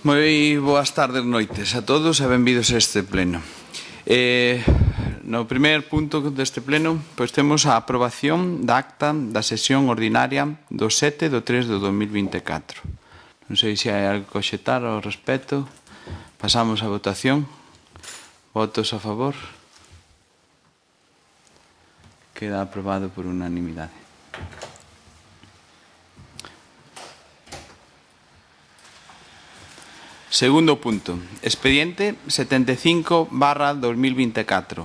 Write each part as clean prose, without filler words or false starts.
Moi boas tardes, noites a todos e benvidos a este pleno. No primer punto deste pleno, pois temos a aprobación da acta da sesión ordinaria do 7/3/2024. Non sei se hai algo que obxectar ao respecto. Pasamos á votación. Votos a favor. Queda aprobado por unanimidade. Segundo punto. Expediente 75/2024.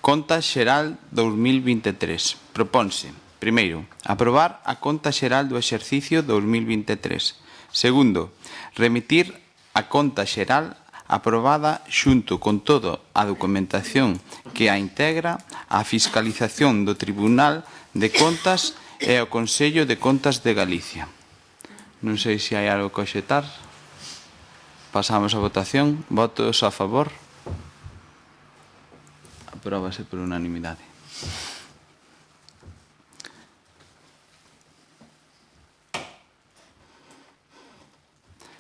Conta xeral 2023. Proponse, primeiro, aprobar a conta xeral do exercicio 2023. Segundo, remitir a conta xeral aprobada xunto con toda a documentación que a integra á fiscalización do Tribunal de Contas e ao Consello de Contas de Galicia. Non sei se hai algo que obxectar. Pasamos a votación. Votos a favor. Apróbase por unanimidade.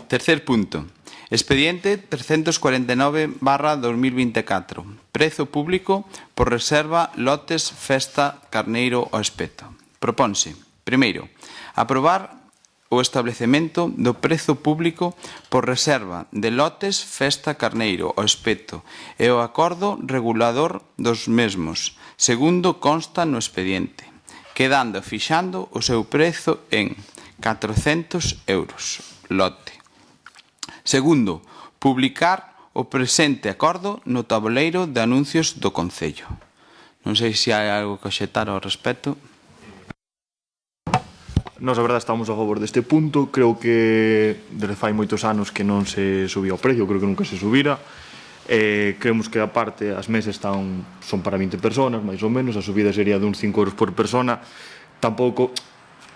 Tercer punto. Expediente 349/2024. Prezo público por reserva lotes Festa Carneiro ao Espeto. Proponse, primeiro, aprobar o establecemento do prezo público por reserva de lotes Festa Carneiro ao Espeto e o acordo regulador dos mesmos, segundo consta no expediente, quedando fixando o seu prezo en 400 euros lote. Segundo, publicar o presente acordo no tabuleiro de anuncios do Concello. Non sei se hai algo que obxectar ao respecto. Nos, a verdade, estamos a favor deste punto. Creo que desde fai moitos anos que non se subía o precio, creo que nunca se subira. Creemos que, aparte, as mesas son para 20 personas, máis ou menos. A subida sería de uns 5 euros por persona. Tampouco,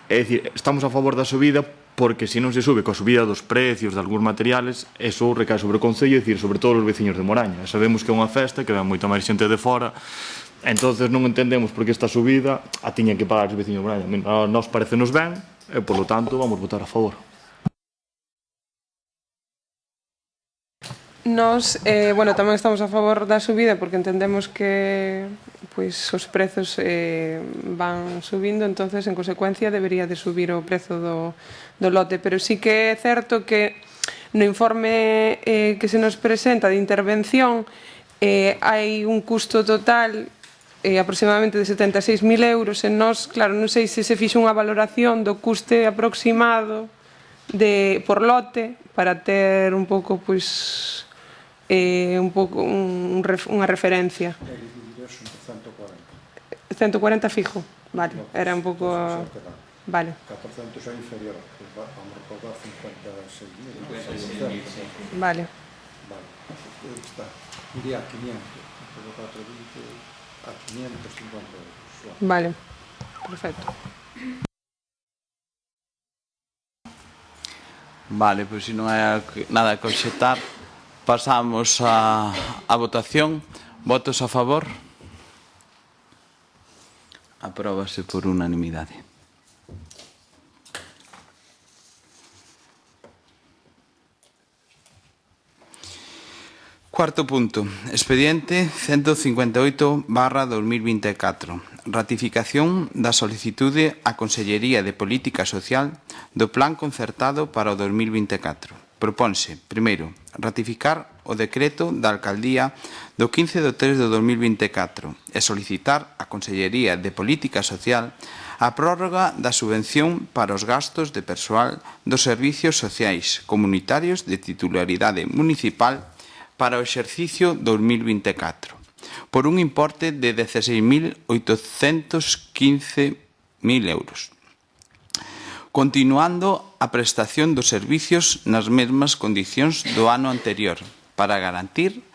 é dicir, estamos a favor da subida porque se non se sube coa subida dos precios de algúns materiales, eso recae sobre o Concello, é dicir, sobre todos os veciños de Moraña. Sabemos que é unha festa, que ven moita máis xente de fora. Entonces non entendemos por que esta subida a tiñan que pagar os veciños de Moraña. A nós parecenos ben e, polo tanto, vamos votar a favor. Nós, tamén estamos a favor da subida porque entendemos que os prezos van subindo, entonces, en consecuencia, debería de subir o prezo do lote. Pero sí que é certo que no informe que se nos presenta de intervención hai un custo total aproximadamente de 76.000 euros. En nós, claro, non sei se se fixe unha valoración do custe aproximado por lote para ter un pouco, unha referencia. 140 fijo, vale, era un pouco... Vale. 400 é inferior, vamos recordar 56.000. Vale. Está, iría a 500, por 420 a 550 euros. Vale, perfecto. Vale, pois se non hai nada que obxectar, pasamos a votación. Votos a favor. Apróbase por unanimidade. Cuarto punto. Expediente 158/2024. Ratificación da solicitude á Consellería de Política Social do Plan Concertado para o 2024. Proponse, primeiro, ratificar o decreto da Alcaldía do 15/3/2024 e solicitar á Consellería de Política Social a prórroga da subvención para os gastos de persoal dos servicios sociais comunitarios de titularidade municipal para o exercicio 2024, por un importe de 16.815.000 euros, continuando a prestación dos servicios nas mesmas condicións do ano anterior, para garantir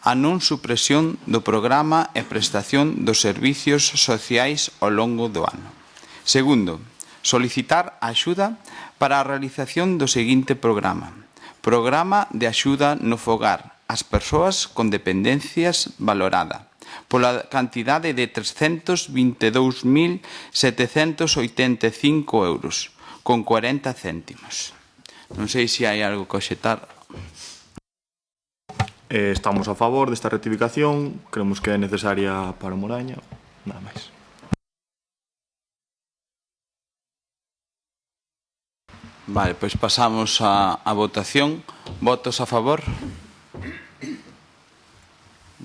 a non supresión do programa e prestación dos servicios sociais ao longo do ano. Segundo, solicitar a axuda para a realización do seguinte programa. Programa de axuda no fogar ás persoas con dependencias valorada pola cantidade de 322.785 euros, con 40 céntimos. Non sei se hai algo que obxectar Estamos a favor desta rectificación, creemos que é necesaria para Moraña, nada máis. Vale, pois pasamos a votación. Votos a favor?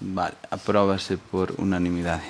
Vale, apróbase por unanimidade.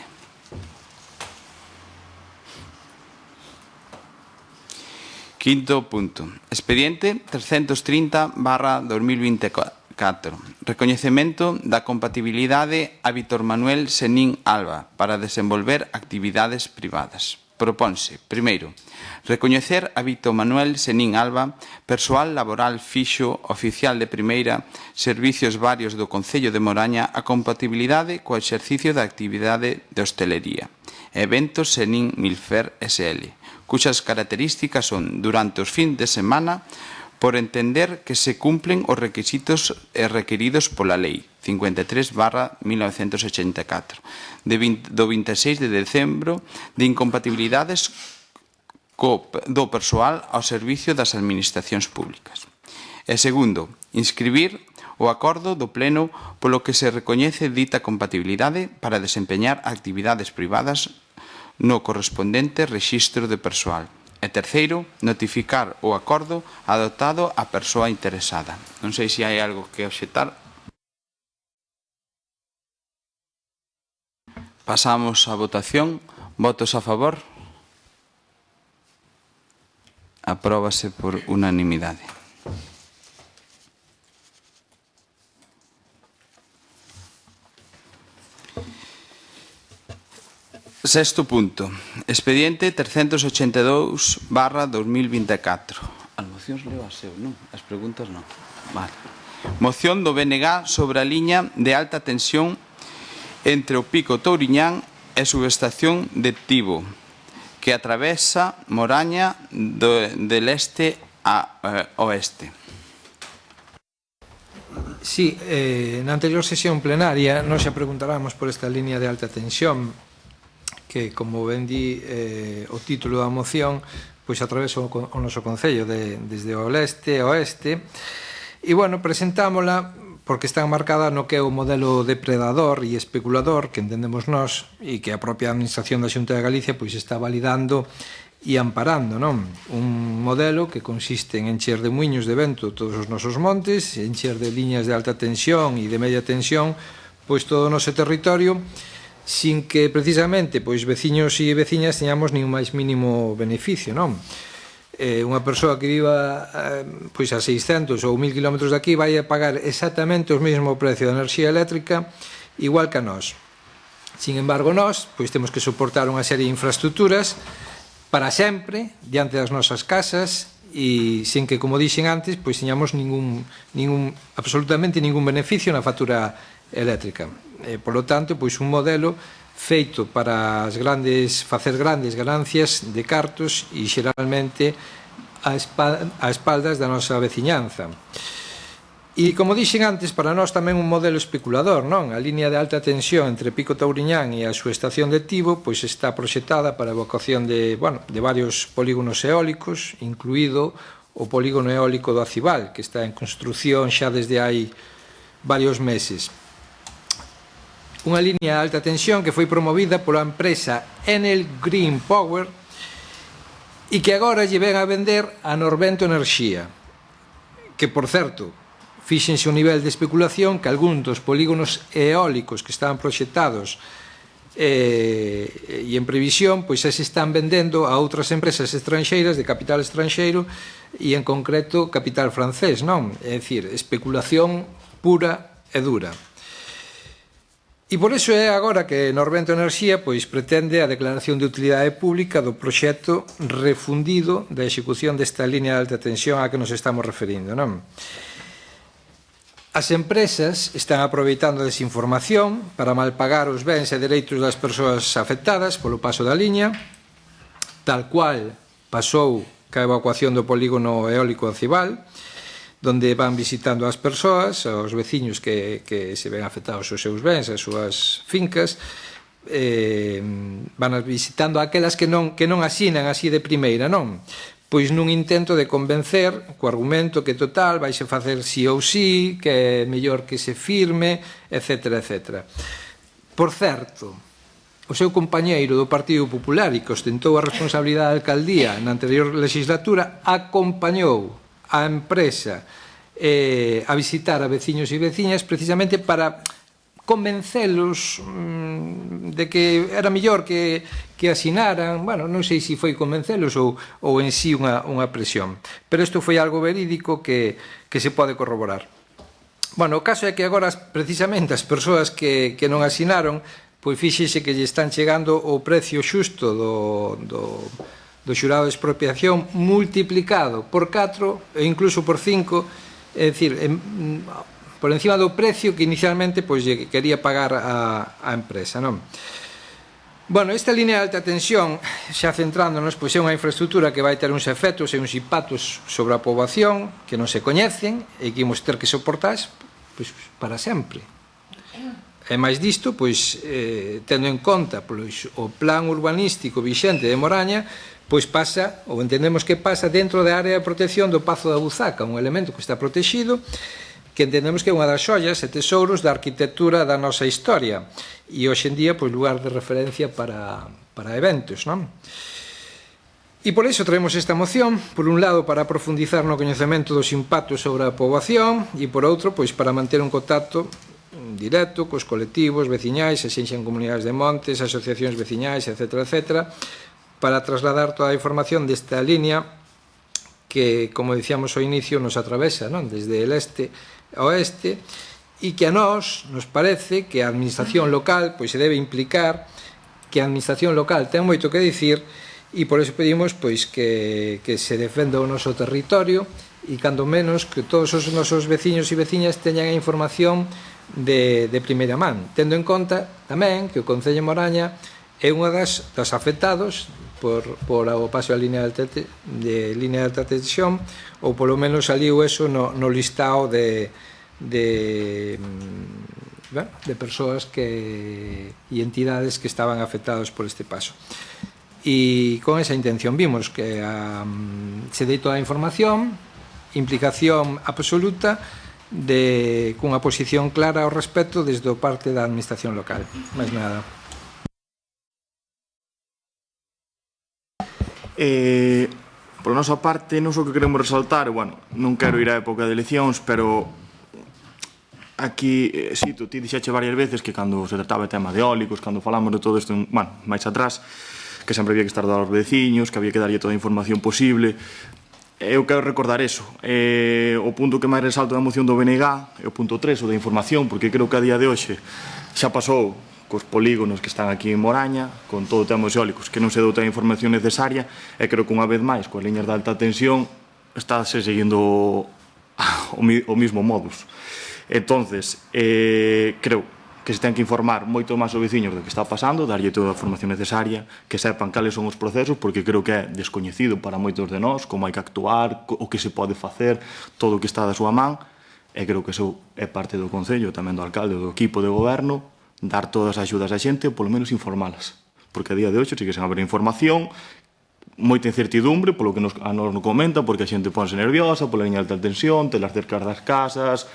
Quinto punto. Expediente 330/2024. Recoñecemento da compatibilidade a Vítor Manuel Senín Alba para desenvolver actividades privadas. Proponse, primeiro, recoñecer a Vítor Manuel Senín Alba, persoal laboral fixo, oficial de primeira, servicios varios do Concello de Moraña, a compatibilidade co exercicio da actividade de hostelería. Eventos Senín Milfer SL, cuxas características son, durante os fins de semana, por entender que se cumplen os requisitos requeridos pola Lei 53/1984 do 26 de decembro de incompatibilidades do persoal ao servicio das administracións públicas. E segundo, inscribir o acordo do Pleno polo que se recoñece dita compatibilidade para desempeñar actividades privadas no correspondente rexistro de persoal. E terceiro, notificar o acordo adoptado á persoa interesada. Non sei se hai algo que obxectar. Pasamos á votación. Votos a favor? Apróbase por unanimidade. Sexto punto. Expediente 382/2024. As mocións leo as eu, non? As preguntas non. Vale. Moción do BNG sobre a liña de alta tensión entre o Pico Touriñán e a subestación de Tibo, que atravesa Moraña de leste a oeste. Sí, na anterior sesión plenaria nos xa preguntáramos por esta línea de alta tensión que, como ben di o título da moción, pois atravesa o noso Concello desde o leste a oeste. E, bueno, presentámola porque está marcada no que é o modelo depredador e especulador que entendemos nós e que a propia Administración da Xunta de Galicia pois está validando e amparando, non? Un modelo que consiste en encher de muiños de vento todos os nosos montes, encher de liñas de alta tensión e de media tensión pois todo o noso territorio, sin que precisamente pois veciños e veciñas teñamos nin máis mínimo beneficio, non? Unha persoa que viva pois a 600 ou 1000 km de aquí vai a pagar exactamente o mesmo precio de enerxía eléctrica igual que a nós. Sin embargo, nós pois temos que soportar unha serie de infraestructuras para sempre diante das nosas casas e sin que, como dixen antes, pois teñamos absolutamente ningún beneficio na factura eléctrica. Por lo tanto, pois un modelo feito para facer grandes ganancias de cartos e xeralmente a espaldas da nosa veciñanza. E, como dixen antes, para nós tamén un modelo especulador, non? A liña de alta tensión entre Pico Touriñán e a súa estación de Tibo pois está proxectada para a evocación de varios polígonos eólicos, incluído o polígono eólico do Acibal, que está en construción xa desde hai varios meses. Unha liña de alta tensión que foi promovida pola empresa Enel Green Power e que agora lle ven a vender a Norvento Enerxía, que, por certo, fíxense un nivel de especulación que algún dos polígonos eólicos que estaban proxectados e en previsión pois se están vendendo a outras empresas estranxeiras de capital estranxeiro e en concreto capital francés, non? É dicir, especulación pura e dura. E por iso é agora que Norvento Enerxía pois pretende a declaración de utilidade pública do proxecto refundido da execución desta línea de alta tensión a que nos estamos referindo, non? As empresas están aproveitando a desinformación para malpagar os bens e dereitos das persoas afectadas polo paso da liña, tal cual pasou ca evacuación do polígono eólico Acibal, donde van visitando as persoas, os veciños que se ven afectados os seus bens, as súas fincas, van visitando aquelas que non asinan así de primeira, non? pois nun intento de convencer co argumento que total vaise facer sí ou sí, que é mellor que se firme, etc. etc. Por certo, o seu compañeiro do Partido Popular e que ostentou a responsabilidade da alcaldía na anterior legislatura acompañou a empresa a visitar a veciños e veciñas precisamente para convencelos de que era mellor que asinaran, bueno, non sei se foi convencelos ou en sí unha presión, pero isto foi algo verídico que se pode corroborar. Bueno, o caso é que agora precisamente as persoas que non asinaron, pois fíxese que lle están chegando o precio xusto do xurado de expropiación multiplicado por 4 e incluso por 5, é dicir, por encima do precio que inicialmente pois lle quería pagar a empresa, non? Bueno, esta línea de alta tensión, xa centrándonos, pois é unha infraestructura que vai ter uns efectos e uns impactos sobre a poboación que non se coñecen e que imos ter que soportar pois, para sempre. E máis disto, pois, tendo en conta pois, o plan urbanístico vixente de Moraña, pois pasa, ou entendemos que pasa dentro da área de protección do Pazo da Buzaca, un elemento que está protegido, que entendemos que é unha das xollas e tesouros da arquitectura da nosa historia e hoxe en día pois lugar de referencia para eventos, non? E por iso traemos esta moción, por un lado para profundizar no coñecemento dos impactos sobre a poboación e por outro pois para manter un contacto directo cos colectivos veciñais, se xenxen comunidades de montes, asociacións veciñais, etc., etc., para trasladar toda a información desta línea que, como dicíamos ao inicio, nos atravesa, non? Desde el este ao oeste, e que a nós nos parece que a administración local pois se debe implicar, que a administración local ten moito que dicir e por iso pedimos pois que se defenda o noso territorio e cando menos que todos os nosos veciños e veciñas teñan a información de primeira man, tendo en conta tamén que o Concello de Moraña é unha das afectados por o paso da línea de alta tensión, ou polo menos saliu eso no listado de persoas e entidades que estaban afectados por este paso. E con esa intención vimos que se dei toda a información, implicación absoluta cunha posición clara ao respecto desde o parte da administración local. Máis nada. Por nosa parte, non só que queremos resaltar, bueno, non quero ir á época de eleccións, pero aquí, tú ti dixache varias veces que cando se trataba de tema de eólicos, cando falamos de todo isto, bueno, máis atrás, que sempre había que estar aos veciños, que había que darlle toda a información posible. Eu quero recordar eso. O punto que máis resalto da moción do BNG é o punto 3, o da información, porque creo que a día de hoxe xa pasou cos polígonos que están aquí en Moraña, con todo o tema dos eólicos, que non se dou toda a información necesaria, e creo que unha vez máis, coas liñas de alta tensión, estáse seguindo o mismo modus. Entonces, creo que se ten que informar moito máis os veciños do que está pasando, darlle toda a información necesaria, que sepan cales son os procesos, porque creo que é descoñecido para moitos de nós, como hai que actuar, o que se pode facer, todo o que está da súa man, e creo que iso é parte do Concello, tamén do alcalde, do equipo de goberno, dar todas as axudas á xente, ou polo menos informalas, porque a día de hoxe sí que sen haber información, moita incertidumbre polo que a nos non comenta, porque a xente ponse nerviosa pola liña de alta tensión, telas cercas das casas,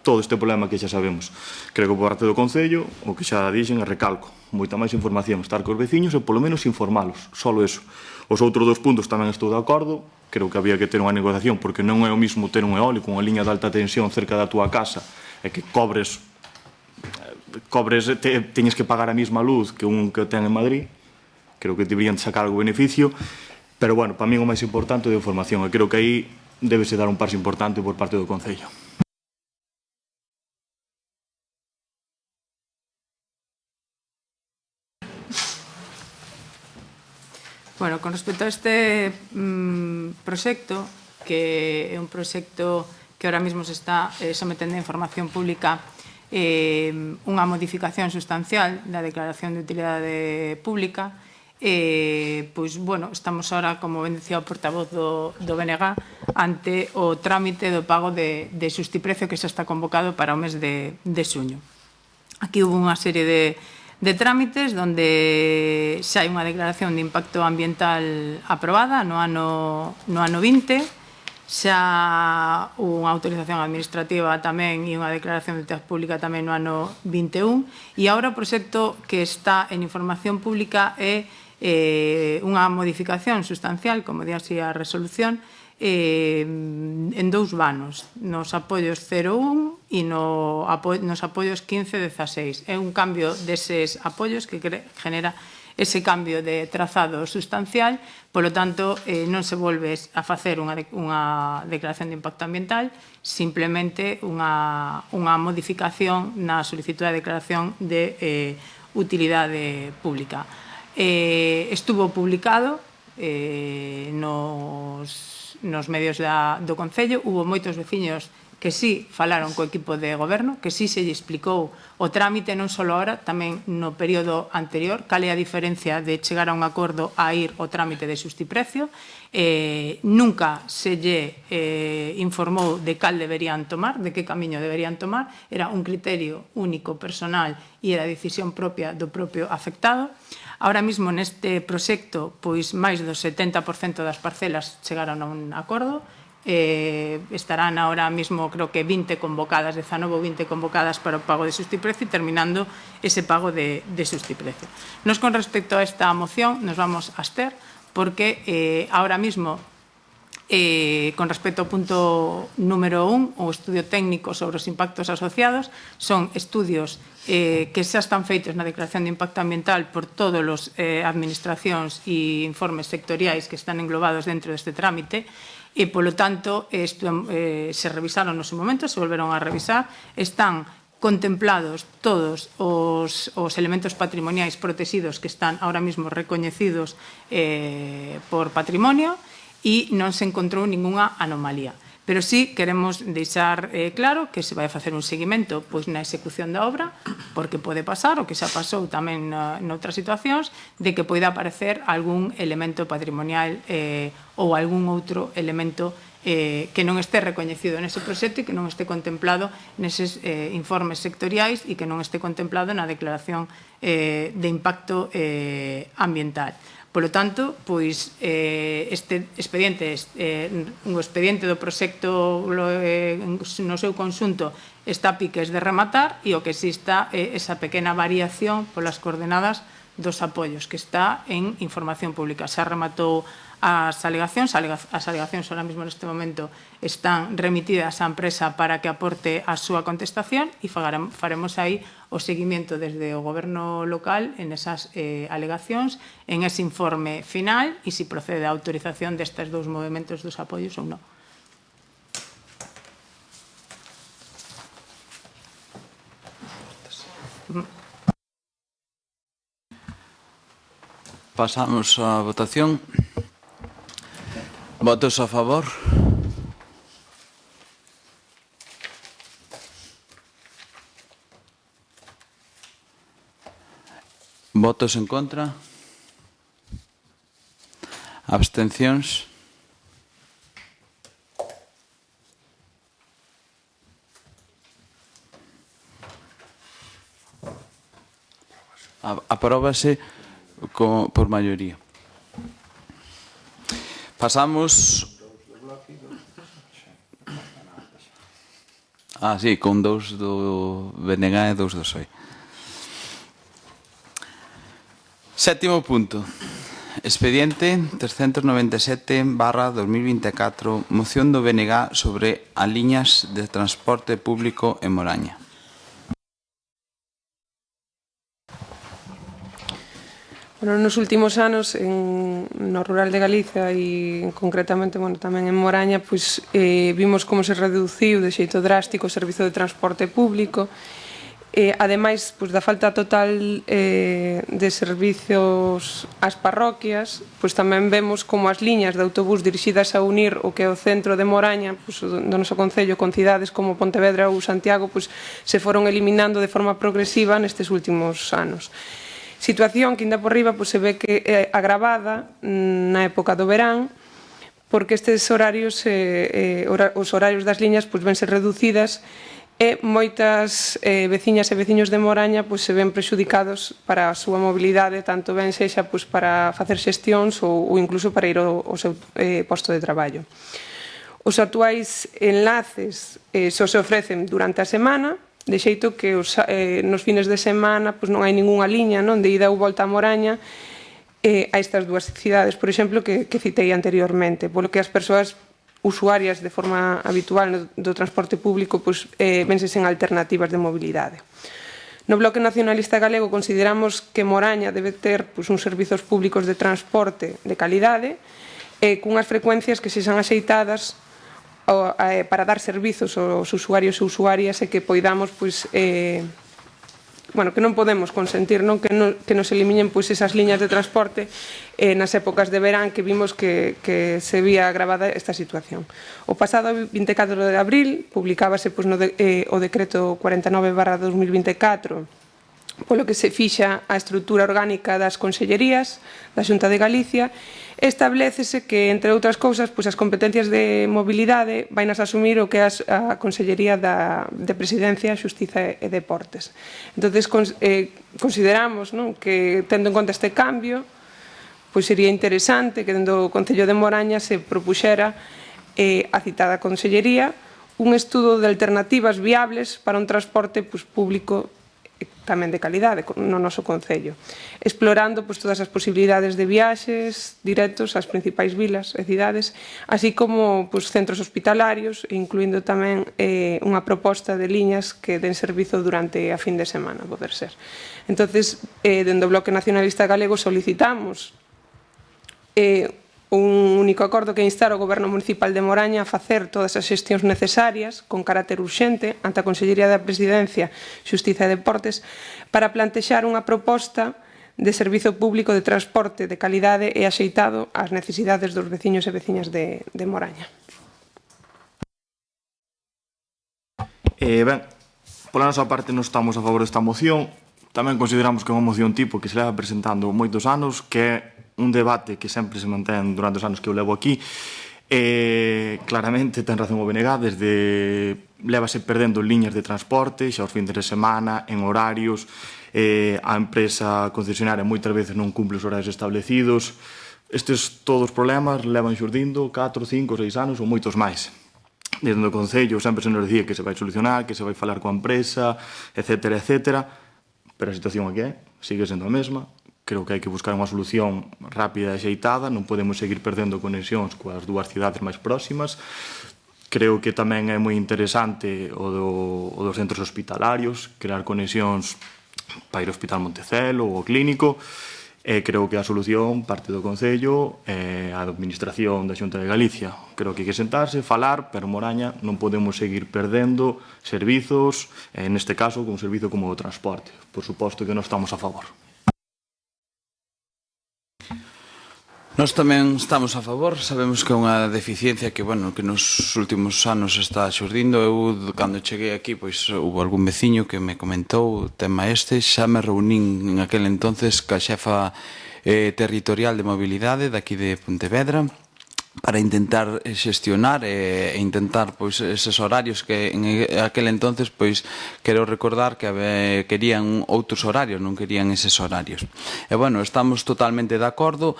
todo este problema que xa sabemos. Creo que por parte do Concello, o que xa dixen, é recalco, moita máis información, estar cos veciños e polo menos informalos, solo eso. Os outros dos puntos tamén estou de acordo, creo que había que ter unha negociación, porque non é o mismo ter un eólico, unha liña de alta tensión cerca da túa casa, e que teñes que pagar a mesma luz que un que ten en Madrid. Creo que deberían sacar algo beneficio, pero, bueno, para mí o máis importante é a información, e creo que aí debese dar un paso importante por parte do Concello. Bueno, con respecto a este proxecto, que é un proxecto que ahora mesmo se está sometendo a información pública, unha modificación sustancial da Declaración de Utilidade Pública, pois, bueno, estamos ahora, como ben dicía o portavoz do BNG, ante o trámite do pago de xustiprecio que xa está convocado para o mes de xuño. Aquí hubo unha serie de de trámites onde xa hai unha declaración de impacto ambiental aprobada no ano 20, xa unha autorización administrativa tamén e unha declaración de utilidade pública tamén no ano 21, e agora o proxecto que está en información pública é unha modificación sustancial, como di así a resolución, en dous vanos, nos apoios 01 e nos apoios 15 e 16. É un cambio deses apoios que genera ese cambio de trazado sustancial, polo tanto, non se volve a facer unha declaración de impacto ambiental, simplemente unha modificación na solicitud de declaración de utilidade pública. Estuvo publicado nos medios do Concello, hubo moitos veciños que sí falaron co equipo de goberno, que sí se lle explicou o trámite non só ahora, tamén no período anterior, cal é a diferencia de chegar a un acordo a ir ao trámite de xustiprecio. Nunca se lle informou de cal deberían tomar, de que camiño deberían tomar, era un criterio único, personal, e era decisión propia do propio afectado. Ahora mesmo neste proxecto, pois máis do 70% das parcelas chegaron a un acordo, estarán ahora mesmo, creo que 20 convocadas, 19 ou 20 convocadas para o pago de xustiprecio e terminando ese pago de xustiprecio. Nos, con respecto a esta moción, nos vamos a abster porque ahora mesmo, con respecto ao punto número 1, o estudio técnico sobre os impactos asociados, son estudios que xa están feitos na declaración de impacto ambiental por todas as administracións e informes sectoriais que están englobados dentro deste trámite, e, polo tanto, se revisaron no seu momento, se volveron a revisar, están contemplados todos os elementos patrimoniais protegidos que están ahora mesmo recoñecidos por patrimonio e non se encontrou ninguna anomalía. Pero sí queremos deixar claro que se vai facer un seguimento na execución da obra, porque pode pasar, o que xa pasou tamén noutras situacións, de que poida aparecer algún elemento patrimonial ou algún outro elemento que non este recoñecido nese proxecto e que non este contemplado neses informes sectoriais e que non este contemplado na declaración de impacto ambiental. Polo tanto, pois, este expediente, o expediente do proxecto no seu conxunto está a piques de rematar e o que sí está é esa pequena variación polas coordenadas dos apoios que está en información pública. Xa rematou as alegacións ahora mesmo neste momento están remitidas á empresa para que aporte a súa contestación e faremos aí o seguimento desde o goberno local en esas alegacións, en ese informe final e se procede a autorización destes dous movementos dos apoios ou non. Pasamos á votación. Votos a favor. Votos en contra. Abstencións. Apróbase por maioría. Pasamos... sí, con 2 do BNG e 2 do PSOE. Sétimo punto. Expediente 397/2024, moción do BNG sobre as liñas de transporte público en Moraña. Bueno, nos últimos anos no rural de Galicia e concretamente tamén en Moraña vimos como se reduciu de xeito drástico o servizo de transporte público. Ademais da falta total de servizos ás parroquias, tamén vemos como as liñas de autobús dirixidas a unir o que é o centro de Moraña do noso concello con cidades como Pontevedra ou Santiago se foron eliminando de forma progresiva nestes últimos anos. Situación que, ainda por riba, se ve que é agravada na época do verán, porque estes horarios, os horarios das liñas vense reducidas e moitas veciñas e veciños de Moraña pois, se ven prexudicados para a súa mobilidade, tanto ben sexa pois, para facer xestións ou incluso para ir ao seu posto de traballo. Os actuais enlaces só se ofrecen durante a semana, de xeito que nos fines de semana pois, non hai ningunha liña non, de ida ou volta a Moraña a estas dúas cidades, por exemplo, que citei anteriormente, polo que as persoas usuarias de forma habitual do transporte público pois, vense sen alternativas de mobilidade. No Bloque Nacionalista Galego consideramos que Moraña debe ter pois, uns servizos públicos de transporte de calidade e cunhas frecuencias que sexan axeitadas para dar servizos aos usuarios e usuarias e que poidamos pois, que non podemos consentir non? Que nos eliminen pois, esas liñas de transporte nas épocas de verán que vimos que se vía agravada esta situación. O pasado 24 de abril publicábase pois, o decreto 49/2024 polo que se fixa a estrutura orgánica das consellerías da Xunta de Galicia, establécese que, entre outras cousas, pois as competencias de mobilidade vainas asumir o que é a Consellería de Presidencia, Xustiza e Deportes. Entón, consideramos non, que, tendo en conta este cambio, pois sería interesante que, dentro do Concello de Moraña, se propuxera a citada Consellería un estudo de alternativas viables para un transporte pois, público tamén de calidade no noso Concello, explorando pois, todas as posibilidades de viaxes directos ás principais vilas e cidades, así como pois, centros hospitalarios, incluindo tamén unha proposta de liñas que den servizo durante a fin de semana, poder ser. Entón, dende o Bloque Nacionalista Galego solicitamos un único acordo que instar o Goberno Municipal de Moraña a facer todas as xestións necesarias con carácter urxente ante a Consellería da Presidencia, Xustiza e Deportes para plantexar unha proposta de servizo público de transporte de calidade e axeitado ás necesidades dos veciños e veciñas de Moraña. Ben, pola nosa parte non estamos a favor desta moción. Tamén consideramos que é unha moción tipo que se leva presentando moitos anos, que é un debate que sempre se mantén durante os anos que eu levo aquí. Claramente ten razón o BNG, lévase perdendo liñas de transporte xa os fins de semana, en horarios, a empresa concesionaria moitas veces non cumple os horarios establecidos. Estes todos os problemas levan xurdindo 4, 5, 6 anos ou moitos máis. Desde o Concello sempre se nos dicía que se vai solucionar, que se vai falar coa empresa, etcétera, etcétera, pero a situación aquí sigue sendo a mesma. Creo que hai que buscar unha solución rápida e axeitada, non podemos seguir perdendo conexións coas dúas cidades máis próximas. Creo que tamén é moi interesante o dos centros hospitalarios, crear conexións para ir ao Hospital Montecelo ou ao Clínico. Creo que a solución parte do Concello e a administración da Xunta de Galicia. Creo que hai que sentarse, falar, pero Moraña non podemos seguir perdendo servizos, neste caso, un servizo como o transporte. Por suposto que non estamos a favor. Nós tamén estamos a favor, sabemos que é unha deficiencia que nos últimos anos está xurdindo. Eu, cando cheguei aquí, pois houve algún veciño que me comentou o tema este, xa me reunín en aquel entonces ca xefa territorial de mobilidade daqui de Pontevedra para intentar xestionar e intentar pois eses horarios que en aquel entonces pois quero recordar que querían outros horarios, non querían eses horarios. E estamos totalmente de acordo.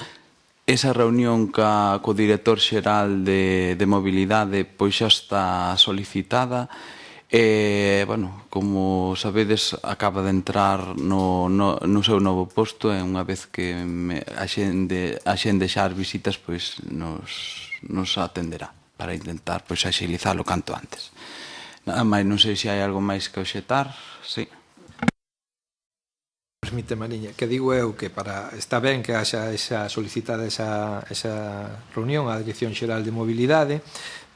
Esa reunión co director xeral de mobilidade pois xa está solicitada e, como sabedes, acaba de entrar no seu novo posto e unha vez que axende xa as visitas pois nos atenderá para intentar pois axilizalo canto antes. Nada máis, non sei se hai algo máis que obxectar. Sí. Permite, Mariña, que digo eu que está ben que haxa solicitada esa reunión á Dirección Xeral de Mobilidade,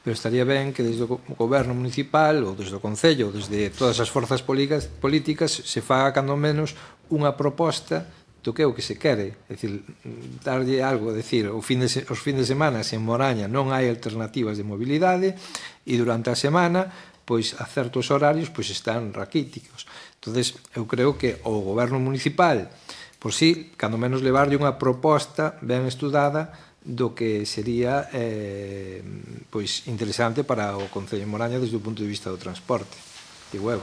pero estaría ben que desde o Goberno Municipal ou desde o Concello, ou desde todas as forzas políticas se faga cando menos unha proposta do que é o que se quere, é dicir, darlle algo, os fins de semana en Moraña non hai alternativas de mobilidade e durante a semana pois a certos horarios pois están raquíticos. Entonces, eu creo que o Goberno Municipal, por si, cando menos levarlle unha proposta ben estudada do que sería pois interesante para o Concello de Moraña desde o punto de vista do transporte. digo eu.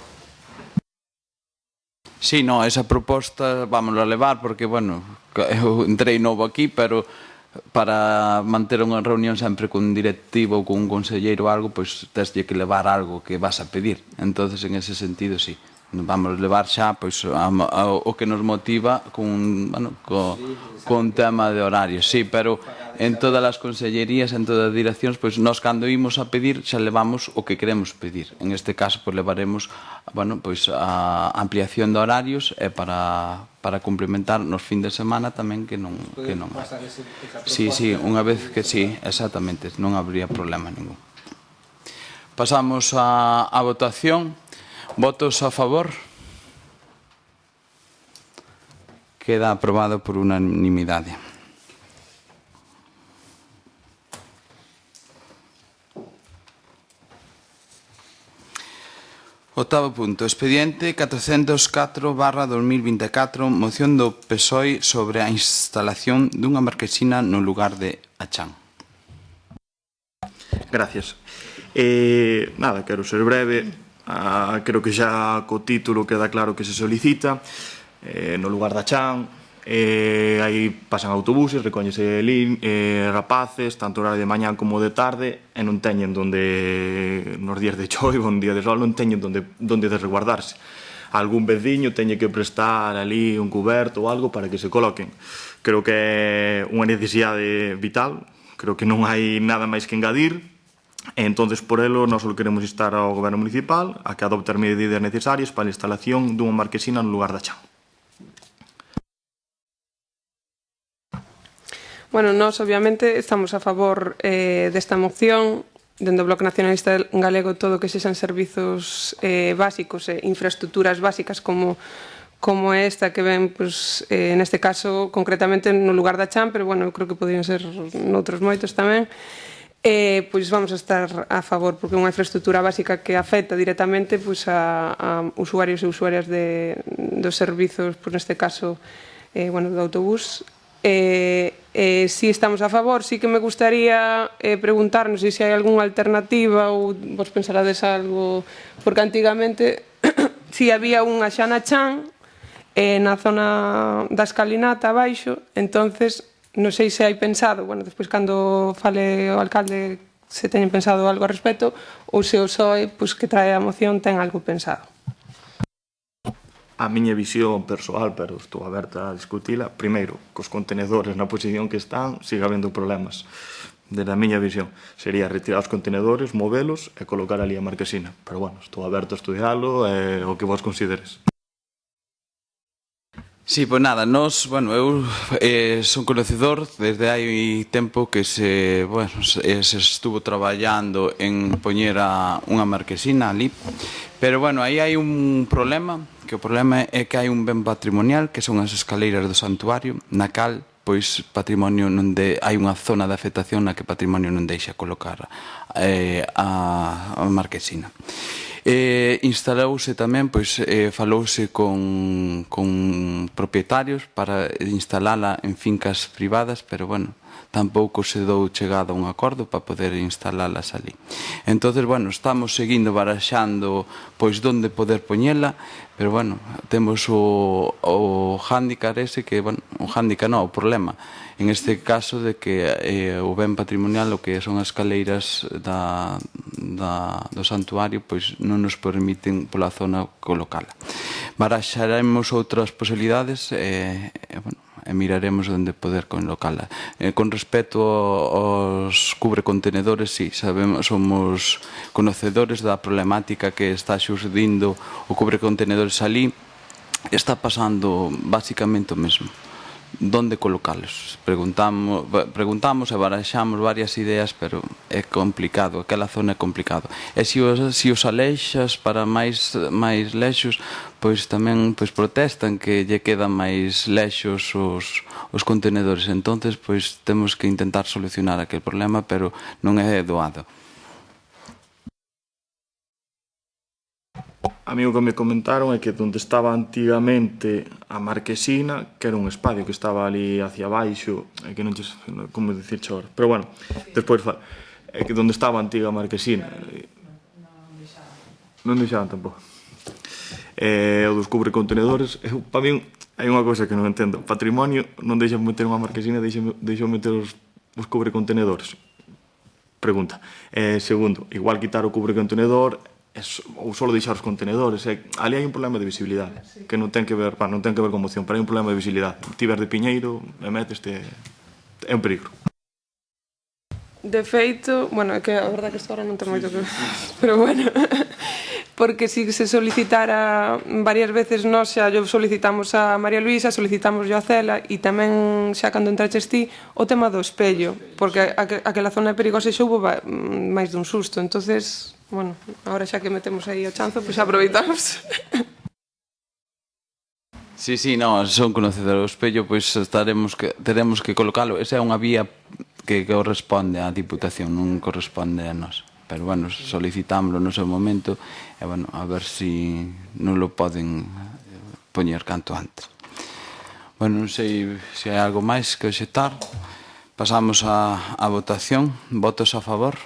Sí, no, esa proposta vamos a levar porque, bueno, eu entrei novo aquí, pero para manter unha reunión sempre con un directivo ou con un conselleiro ou algo, pois teslle que levar algo que vas a pedir. Entonces, en ese sentido, sí. Vamos levar xa pois, o que nos motiva con tema de horarios. Sí, pero en todas as consellerías, en todas as direccións, pois nós cando imos a pedir xa levamos o que queremos pedir. En este caso, pois levaremos pois a ampliación de horarios e para complementar nos fin de semana tamén que non. Sí, unha vez que sí, exactamente, non habría problema ningún. Pasamos a votación. Votos a favor. Queda aprobado por unanimidade. Octavo punto. Expediente 404/2024, moción do PSOE sobre a instalación dunha marquesina no lugar de Achán. Gracias. Nada, quero ser breve. Creo que xa co título queda claro que se solicita no lugar da Chan. Aí pasan autobuses, recóñese rapaces, tanto horario de mañán como de tarde, e non teñen donde, nos días de choiva, un día de sol, non teñen donde resguardarse. Algún veciño teñe que prestar ali un cuberto ou algo para que se coloquen. Creo que é unha necesidade vital, creo que non hai nada máis que engadir. Entonces, por elo, nós só queremos instar ao Goberno Municipal a que adopte as medidas necesarias para a instalación dunha marquesina no lugar da Chan. Bueno, nós obviamente estamos a favor desta moción. Dende o Bloque Nacionalista Galego, todo que sexan servizos básicos e infraestructuras básicas como esta que ven, pues, neste caso, concretamente no lugar da Chan, pero, bueno, eu creo que podrían ser noutros moitos tamén. Pois vamos a estar a favor porque é unha infraestructura básica que afecta directamente pois, a usuarios e usuarias dos servizos, pois, neste caso do autobús. Si estamos a favor, sí que me gustaría preguntarnos se hai algunha alternativa ou vos pensarades algo, porque antigamente si había unha xa na Chan na zona da escalinata abaixo, entonces non sei se hai pensado, bueno, despois cando fale o alcalde se teñen pensado algo a respecto ou se o PSOE, pois, que trae a moción ten algo pensado. A miña visión persoal, pero estou aberta a discutila, primeiro, cos contenedores na posición que están, siga habendo problemas. Desde a miña visión, sería retirar os contenedores, movelos e colocar ali a marquesina. Pero, bueno, estou aberto a estudialo e o que vos consideres. Sí, pois nada, nós, bueno, eu son conocedor desde hai tempo que se estuvo traballando en poñer unha marquesina ali, pero, bueno, aí hai un problema, que o problema é que hai un ben patrimonial, que son as escaleiras do santuario, na cal, pois, patrimonio non hai unha zona de afectación na que patrimonio non deixa colocar a marquesina. Instalouse tamén, pois, falouse con propietarios para instalala en fincas privadas, pero, bueno, tampouco se dou chegado a un acordo para poder instalalas ali. Entonces, bueno, estamos seguindo baraxando pois onde poder poñela, pero, bueno, temos o hándicap ese que, bueno, o hándicap non, o problema, en este caso de que o ben patrimonial, o que son as escaleiras do santuario, pois non nos permiten pola zona colocala. Baraxaremos outras posibilidades e, bueno, miraremos onde poder colocala. Con respecto aos cubrecontenedores, sí, somos conocedores da problemática que está xurdindo o cubrecontenedores ali. Está pasando basicamente o mesmo. Donde colocalos? Preguntamos e baraxamos varias ideas, pero é complicado, aquela zona é complicado. E se os aleixas para máis lexos, pois tamén protestan que lle quedan máis lexos os contenedores. Entonces, pois temos que intentar solucionar aquel problema, pero non é doado. A mí o que me comentaron é que onde estaba antigamente a marquesina, que era un espacio que estaba ali hacia baixo, que non sei como dicirche agora, pero, bueno, despois é que onde estaba a antiga marquesina non deixaban tampouco. o dos cubrecontenedores, para min hai unha cousa que non entendo. Patrimonio non deixa meter unha marquesina, deixa meter os cubrecontenedores. Pregunta. Segundo, igual quitar o cubrecontenedor ou só deixar os contenedores. Ali hai un problema de visibilidade que non ten que ver con moción, pero hai un problema de visibilidade. Ti ves de Piñeiro e meteste, é un peligro. De feito, bueno, é que a verdade que isto ahora non ten moito que ver, pero bueno, porque si se solicitara varias veces, nós xa yo solicitamos a María Luisa, solicitamos yo a Cela, e tamén xa cando entraches ti, o tema do espello, porque aquela zona é perigosa e xa hubo máis dun susto, entonces, bueno, agora xa que metemos aí o chanzo, pois aproveitamos. Sí, non, son conocedor do espello, pois teremos que colocalo. Esa é unha vía que corresponde á Diputación, non corresponde a nós. Pero, bueno, solicitámoslo no seu momento e, bueno, a ver se non lo poden poñer canto antes. Bueno, non sei se hai algo máis que obxectar. Pasamos á votación. Votos a favor?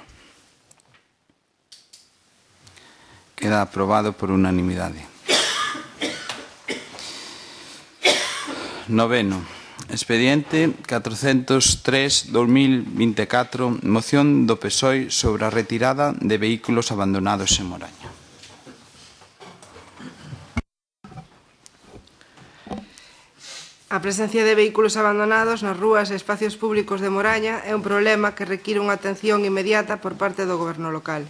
Queda aprobado por unanimidade. Noveno, expediente 403/2024, moción do PSOE sobre a retirada de vehículos abandonados en Moraña. A presencia de vehículos abandonados nas rúas e espacios públicos de Moraña é un problema que require unha atención inmediata por parte do goberno local.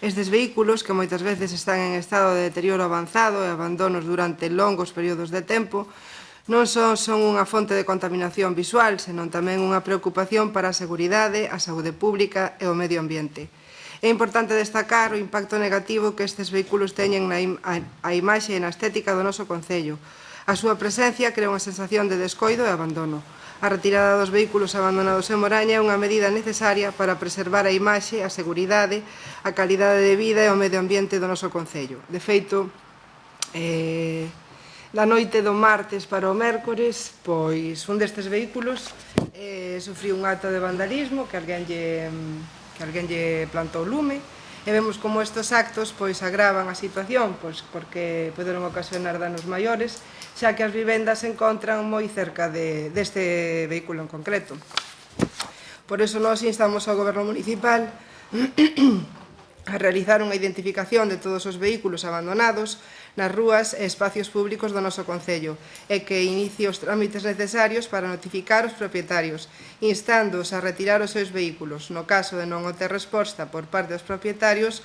Estes vehículos, que moitas veces están en estado de deterioro avanzado e abandonos durante longos períodos de tempo, non só son unha fonte de contaminación visual, senón tamén unha preocupación para a seguridade, a saúde pública e o medio ambiente. É importante destacar o impacto negativo que estes vehículos teñen na imaxe e na estética do noso concello. A súa presencia crea unha sensación de descoido e abandono. A retirada dos vehículos abandonados en Moraña é unha medida necesaria para preservar a imaxe, a seguridade, a calidade de vida e o medio ambiente do noso concello. De feito, da noite do martes para o mércores, pois un destes vehículos sufriu un acto de vandalismo que alguén lle plantou lume, e vemos como estes actos pois agravan a situación, pois porque poderon ocasionar danos maiores, xa que as vivendas se encontran moi cerca deste vehículo en concreto. Por iso nós instamos ao Goberno Municipal a realizar unha identificación de todos os vehículos abandonados nas rúas e espacios públicos do noso concello e que inicie os trámites necesarios para notificar os propietarios, instándoos a retirar os seus vehículos no caso de non o ter resposta por parte dos propietarios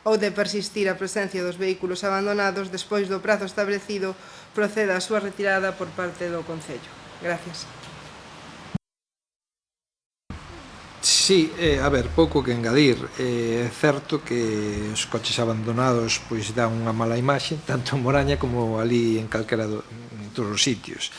ou de persistir a presencia dos vehículos abandonados despois do prazo establecido, proceda a súa retirada por parte do concello. Gracias. Sí, a ver, pouco que engadir. É certo que os coches abandonados pois dan unha mala imaxe, tanto en Moraña como ali en calquera en todos os sitios.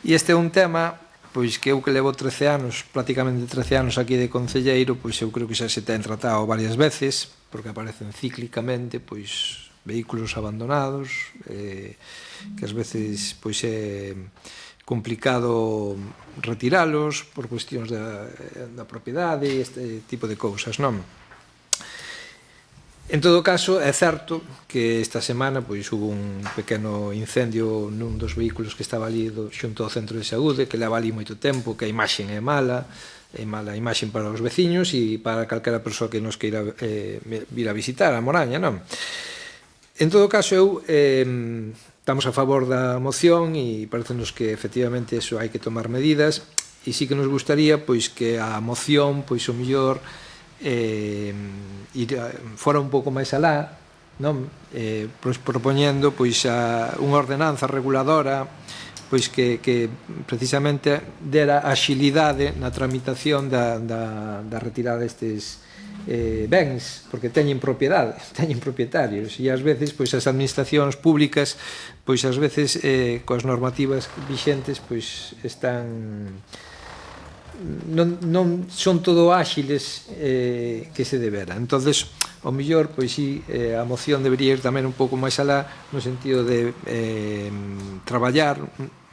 E este é un tema pois que eu que levo 13 anos, prácticamente 13 anos aquí de concelleiro, pois eu creo que xa se ten tratado varias veces, porque aparecen cíclicamente pois vehículos abandonados, que ás veces pois é complicado retiralos por cuestións da propiedade e este tipo de cousas, non? En todo caso, é certo que esta semana pois hubo un pequeno incendio nun dos vehículos que estaba ali xunto ao centro de saúde, que leva ali moito tempo, que a imaxe é mala imaxe para os veciños e para calquera persoa que nos queira vir a visitar a Moraña, non? En todo caso, eu estamos a favor da moción e parecenos que efectivamente eso hai que tomar medidas e sí que nos gustaría pois que a moción pois o mellor fora un pouco máis alá, non? Pois propoñendo pois unha ordenanza reguladora pois que precisamente dera axilidade na tramitación da retirada destes bens, porque teñen propiedade, teñen propietarios e ás veces pois as administracións públicas pois ás veces coas normativas vixentes pois están non son todo áxiles que se debera. Entonces, ao mellor pois si a moción debería ir tamén un pouco máis alá no sentido de traballar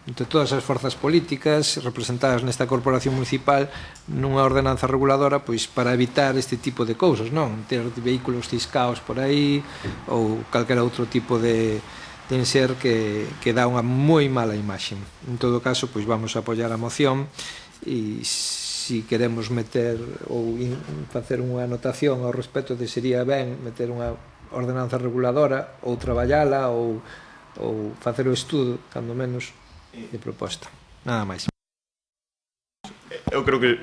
entre todas as forzas políticas representadas nesta corporación municipal nunha ordenanza reguladora pois para evitar este tipo de cousas, non? Ter vehículos ciscaos por aí ou calquera outro tipo de ten ser que dá unha moi mala imaxe. En todo caso, pois vamos a apoiar a moción e si queremos meter ou facer unha anotación ao respecto de sería ben meter unha ordenanza reguladora ou traballala ou facer o estudo, cando menos, de proposta. Nada máis. Eu creo que...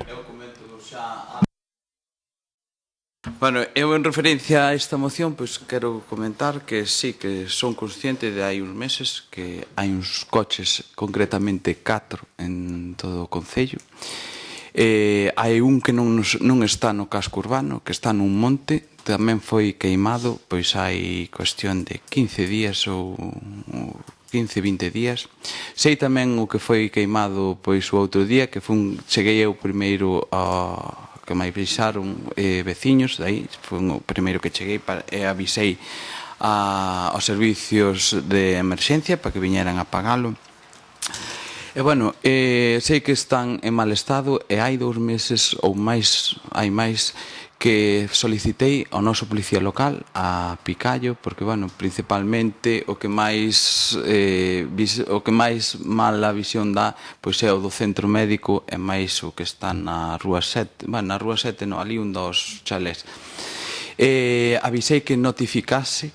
Bueno, eu en referencia a esta moción, pois quero comentar que sí, que son consciente de hai uns meses que hai uns coches, concretamente 4 en todo o Concello. Hai un que non está no casco urbano, que está nun monte, tamén foi queimado, pois hai cuestión de 15 días ou 15-20 días. Sei tamén o que foi queimado pois o outro día, que cheguei eu primeiro a que me avisaron veciños, aí foi o primeiro que cheguei e avisei aos servicios de emerxencia para que viñeran a apagalo. E bueno, sei que están en mal estado e hai 2 meses ou máis, hai máis, que solicitei ao noso policía local, a Picallo, porque, bueno, principalmente o que máis mala visión dá, pois é o do centro médico e máis o que está na Rúa 7, bueno, na Rúa 7 non, ali un dos chalés. Avisei que notificase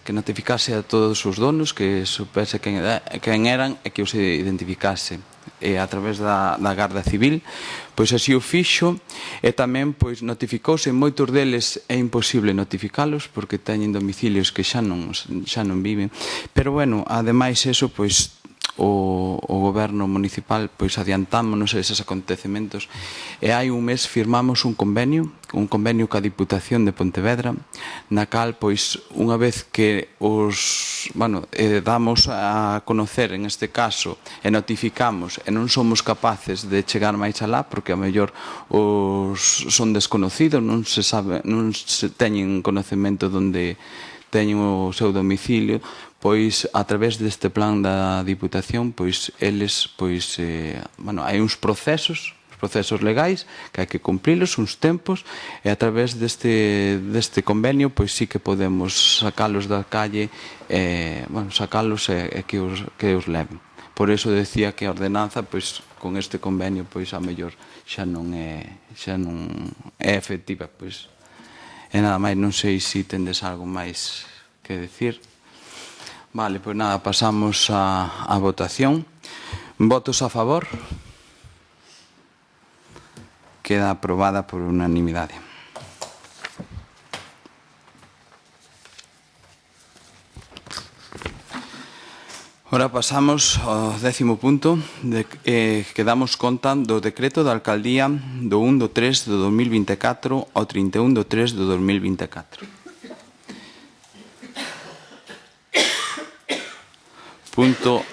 a todos os donos, que supese quen eran e que os identificase a través da Garda Civil, pois así o fixo e tamén pois notificouse. Moitos deles é imposible notificalos porque teñen domicilios que xa non viven, pero bueno, ademais eso, pois o goberno municipal pois adiantámonos a eses acontecementos e hai un mes firmamos un convenio coa Diputación de Pontevedra, na cal pois unha vez que damos a conocer en este caso e notificamos e non somos capaces de chegar máis alá porque a mellor son desconocidos, non se teñen conocemento onde teñen o seu domicilio, pois a través deste plan da Diputación, pois eles, hai uns procesos legais que hai que cumprilos, uns tempos, e a través deste convenio, pois sí que podemos sacalos da calle, sacalos e que os leven. Por eso decía que a ordenanza, pois, con este convenio, pois, a mellor xa non é efectiva, pois. E nada máis, non sei se tendes algo máis que decir. Vale, pois nada, pasamos a votación. Votos a favor? Queda aprobada por unanimidade. Ora pasamos ao 10º punto, que damos conta do decreto da Alcaldía do 1/3 do 2024 ao 31/3 do 2024. Punto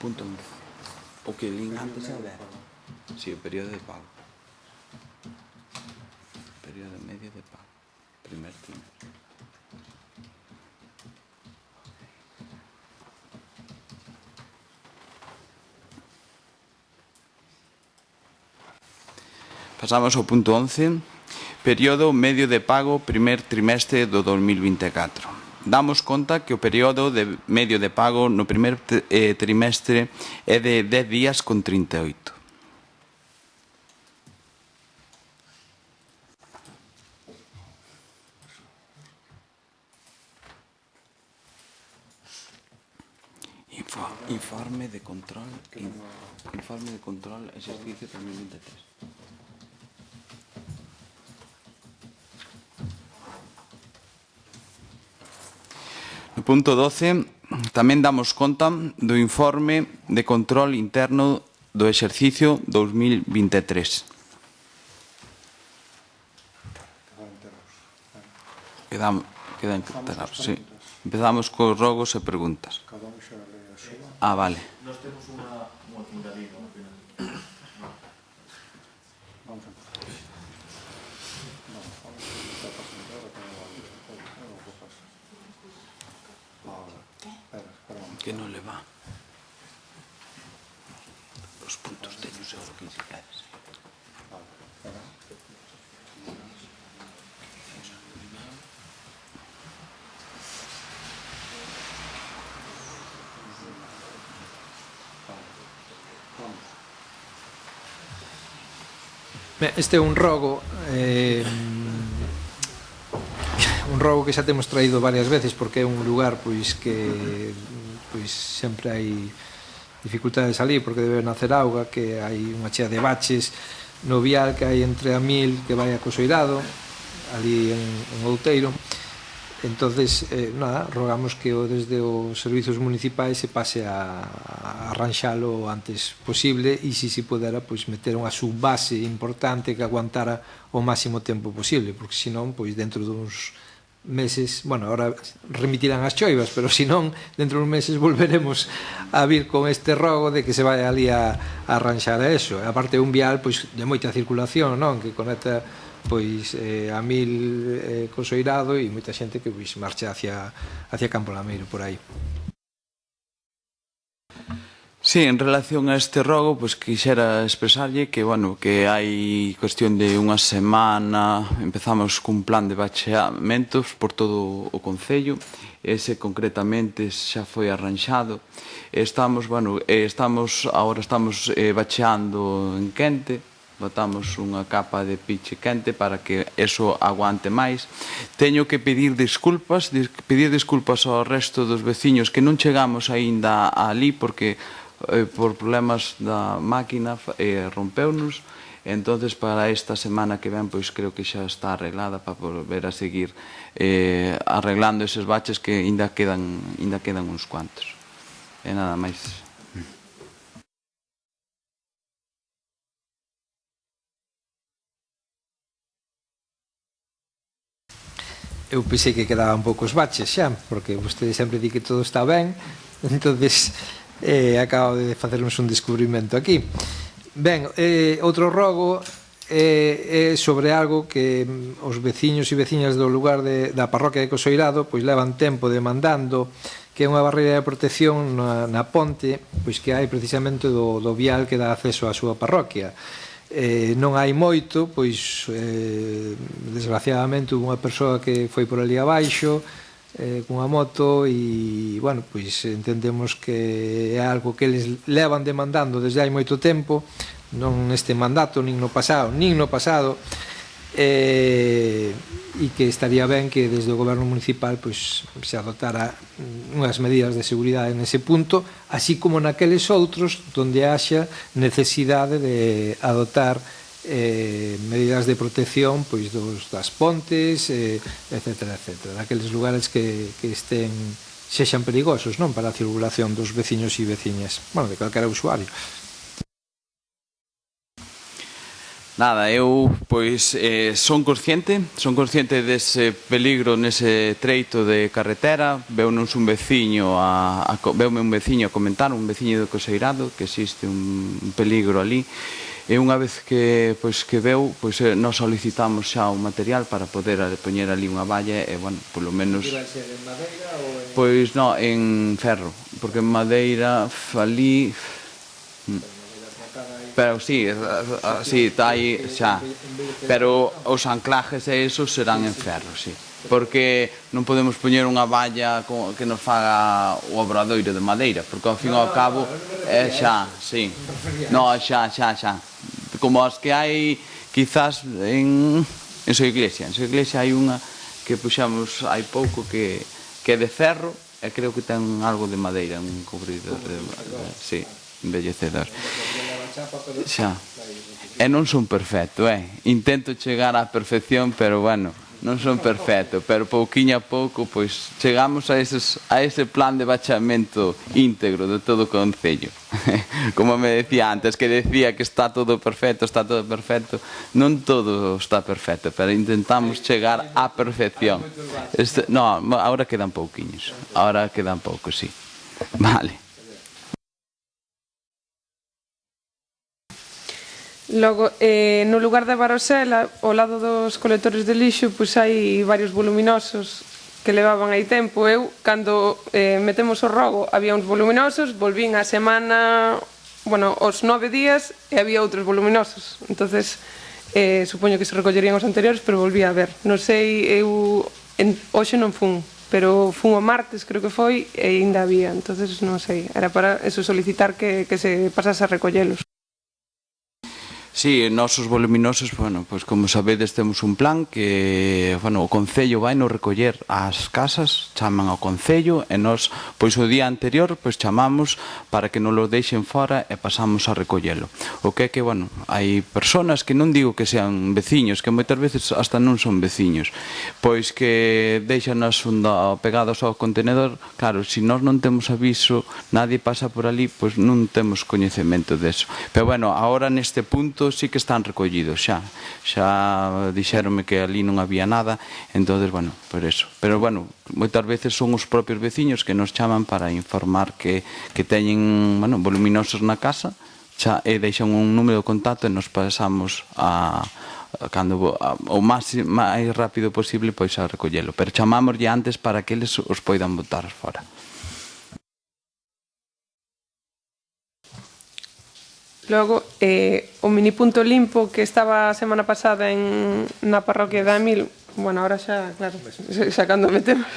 punto 11. O que lin antes é o 10. Si, o período de pago. Período medio de pago. Primer trimestre. Pasamos ao punto 11, período medio de pago primer trimestre do 2024. Damos conta que o período de medio de pago no primer trimestre é de 10 días con 38. Informe de control exercicio 2023. No punto 12, tamén damos conta do informe de control interno do exercicio 2023. Quedan enterados, sí. Empezamos cos rogos e preguntas. Vale. Nós temos unha engadida no final. Vamos a empezar. Que non le va. Este é un rogo que xa temos traído varias veces porque é un lugar pois que pois sempre hai dificultades ali porque debe nacer auga, que hai unha chea de baches no vial que hai entre a Mil que vai a Cosoirado ali en Outeiro. Entonces, nada, rogamos que desde os servizos municipais se pase a arranxalo o antes posible e se podera pois meter unha subbase importante que aguantara o máximo tempo posible, porque senón pois dentro duns meses, bueno, ahora remitirán as choivas, pero senón dentro duns meses volveremos a vir con este rogo de que se vai ali a arranxar eso. A parte un vial pois de moita circulación, non, que conecta pois a Mil Cosoirado e moita xente que pois marcha hacia Campo Lameiro por aí. Sí, en relación a este rogo, pois quixera expresarlle que, bueno, que hai cuestión de unha semana empezamos cun plan de bacheamentos por todo o concello. Ese concretamente xa foi arranxado. Agora estamos bacheando en quente. Botamos unha capa de piche quente para que eso aguante máis. Teño que pedir desculpas ao resto dos veciños que non chegamos aínda ali porque por problemas da máquina rompeunos. Entonces para esta semana que ven pois creo que xa está arreglada para volver a seguir arreglando eses baches que ainda quedan uns cuantos. E nada máis. Eu pensei que quedaban poucos baches xa, porque vostede sempre di que todo está ben, entonces acabo de facernos un descubrimento aquí. Ben, outro rogo é sobre algo que os veciños e veciñas do lugar da parroquia de Cosoirado pois levan tempo demandando, que é unha barreira de protección na ponte pois que hai precisamente do vial que dá acceso á súa parroquia. Non hai moito, pois desgraciadamente houve unha persoa que foi por ali abaixo cunha moto e, bueno, pois entendemos que é algo que eles levan demandando desde hai moito tempo, non neste mandato, nin no pasado, e que estaría ben que desde o goberno municipal pois se adoptara unhas medidas de seguridade nese punto, así como naqueles outros onde haxa necesidade de adoptar medidas de protección pois das pontes, etcétera, naqueles lugares que sexan perigosos, non, para a circulación dos veciños e veciñas, bueno, de calquera usuario. Nada, eu pois son consciente dese peligro nese treito de carretera. Veume un veciño a comentar, un veciño de Cosoirado, que existe un peligro ali. E unha vez que veu, pois nós solicitamos xa un material para poder poñer ali unha valla e, bueno, polo menos... Que vai ser en madeira ou en... Pois non, en ferro, porque en madeira ali... Pero sí, está aí xa. Pero os anclajes e esos serán en ferro, sí. Porque non podemos poñer unha valla que nos faga o obradoiro de madeira, porque ao fin e ao cabo é xa, sí. No, xa. Como as que hai quizás en súa iglesia. En súa iglesia hai unha que puxamos hai pouco que é de ferro e creo que ten algo de madeira, un cubridor de... Sí, embellecedor. Xa. E non son perfecto, intento chegar á perfección, pero bueno, non son perfecto, pero pouquiño a pouco pois chegamos a ese plan de bacheamento íntegro de todo o concello. Como me decía antes, que decía que está todo perfecto, non todo está perfecto, pero intentamos chegar á perfección. No, agora quedan pouquiños, sí. Vale. Logo, no lugar da Barosela, ao lado dos colectores de lixo, pois hai varios voluminosos que levaban aí tempo. Eu, cando metemos o rogo, había uns voluminosos, volvín a semana bueno, os 9 días e había outros voluminosos. Entonces, supoño que se recollerían os anteriores, pero volvía a ver. Non sei, eu hoxe non fun, pero fun o martes, creo que foi, e ainda había. Entonces, non sei, era para eso, solicitar que se pasase a recollelos. Sí, nosos voluminosos, bueno, pois como sabedes temos un plan que, bueno, o Concello vai nos recoller ás casas, chaman ao Concello e nós, pois o día anterior, pois chamamos para que nos lo deixen fora e pasamos a recollelo. O que é que, bueno, hai persoas que non digo que sean veciños, que moitas veces hasta non son veciños, pois que deixanos pegados ao contenedor. Claro, se nós non temos aviso, nadie pasa por ali, pois non temos coñecemento deso. Pero, bueno, agora neste punto sí que están recollidos xa dixéronme que ali non había nada, entonces, bueno, por eso. Pero, bueno, moitas veces son os propios veciños que nos chaman para informar que teñen, bueno, voluminosos na casa e deixan un número de contacto e nos pasamos o máis rápido posible pois a recollelo, pero chamámoslle antes para que eles os poidan botar fora. Logo, o minipunto limpo que estaba a semana pasada na parroquia de Amil, bueno, ahora xa, claro, xa cando metemos,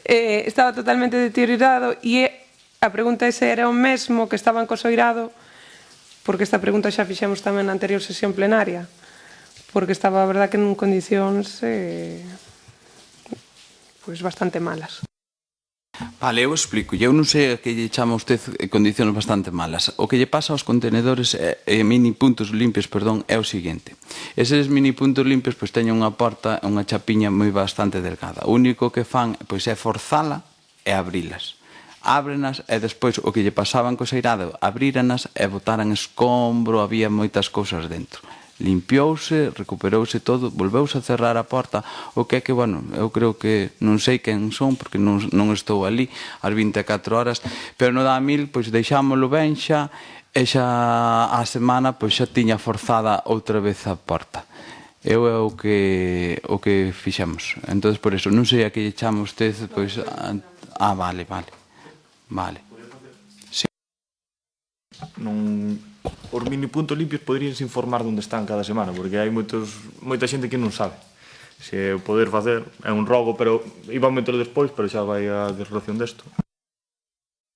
estaba totalmente deteriorado e a pregunta ese era o mesmo que estaba encosoirado, porque esta pregunta xa fixemos tamén na anterior sesión plenaria, porque estaba, a verdad, que en condicións pois bastante malas. Vale, eu explico. Eu non sei a que lle chama usted condicións bastante malas. O que lle pasa aos contenedores mini puntos limpios, perdón, é o seguinte. Eses mini puntos limpios pois teñen unha porta, unha chapiña moi bastante delgada. O único que fan pois é forzala e abrilas. Ábrenas e despois o que lle pasaba en Coseirado, abríranas e botaran escombro, había moitas cousas dentro. Limpiouse, recuperouse todo, volveuse a cerrar a porta, o que é que, bueno, eu creo que non sei quen son, porque non estou ali as 24 horas, pero no da Amil, pois deixámoslo ben xa, e xa a semana, pois xa tiña forzada outra vez a porta. É o que fixemos. Entón, por eso, non sei a que lle chama usted, pois... vale. Sí. Os mini puntos limpios poderíanse informar onde están cada semana, porque hai moita xente que non sabe. Se o poder facer é un rogo, pero iban meter despois, pero xa vai a desrelación desto.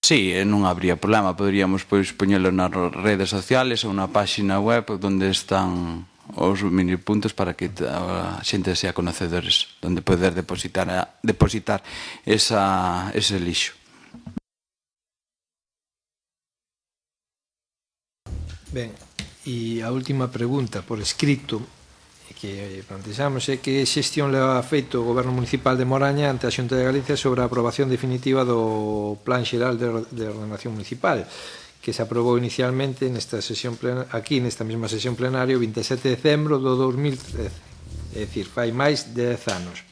Sí, non habría problema, poderíamos pois poñelo nas redes sociales ou na páxina web onde están os mini puntos para que a xente sea conocedores, onde poder depositar ese lixo. Ben, e a última pregunta por escrito que plantexamos é que xestión leva feito o Goberno Municipal de Moraña ante a Xunta de Galicia sobre a aprobación definitiva do Plan Xeral de Ordenación Municipal que se aprobou inicialmente aquí nesta mesma sesión plenaria o 27 de decembro do 2013, é dicir, fai máis de 10 anos.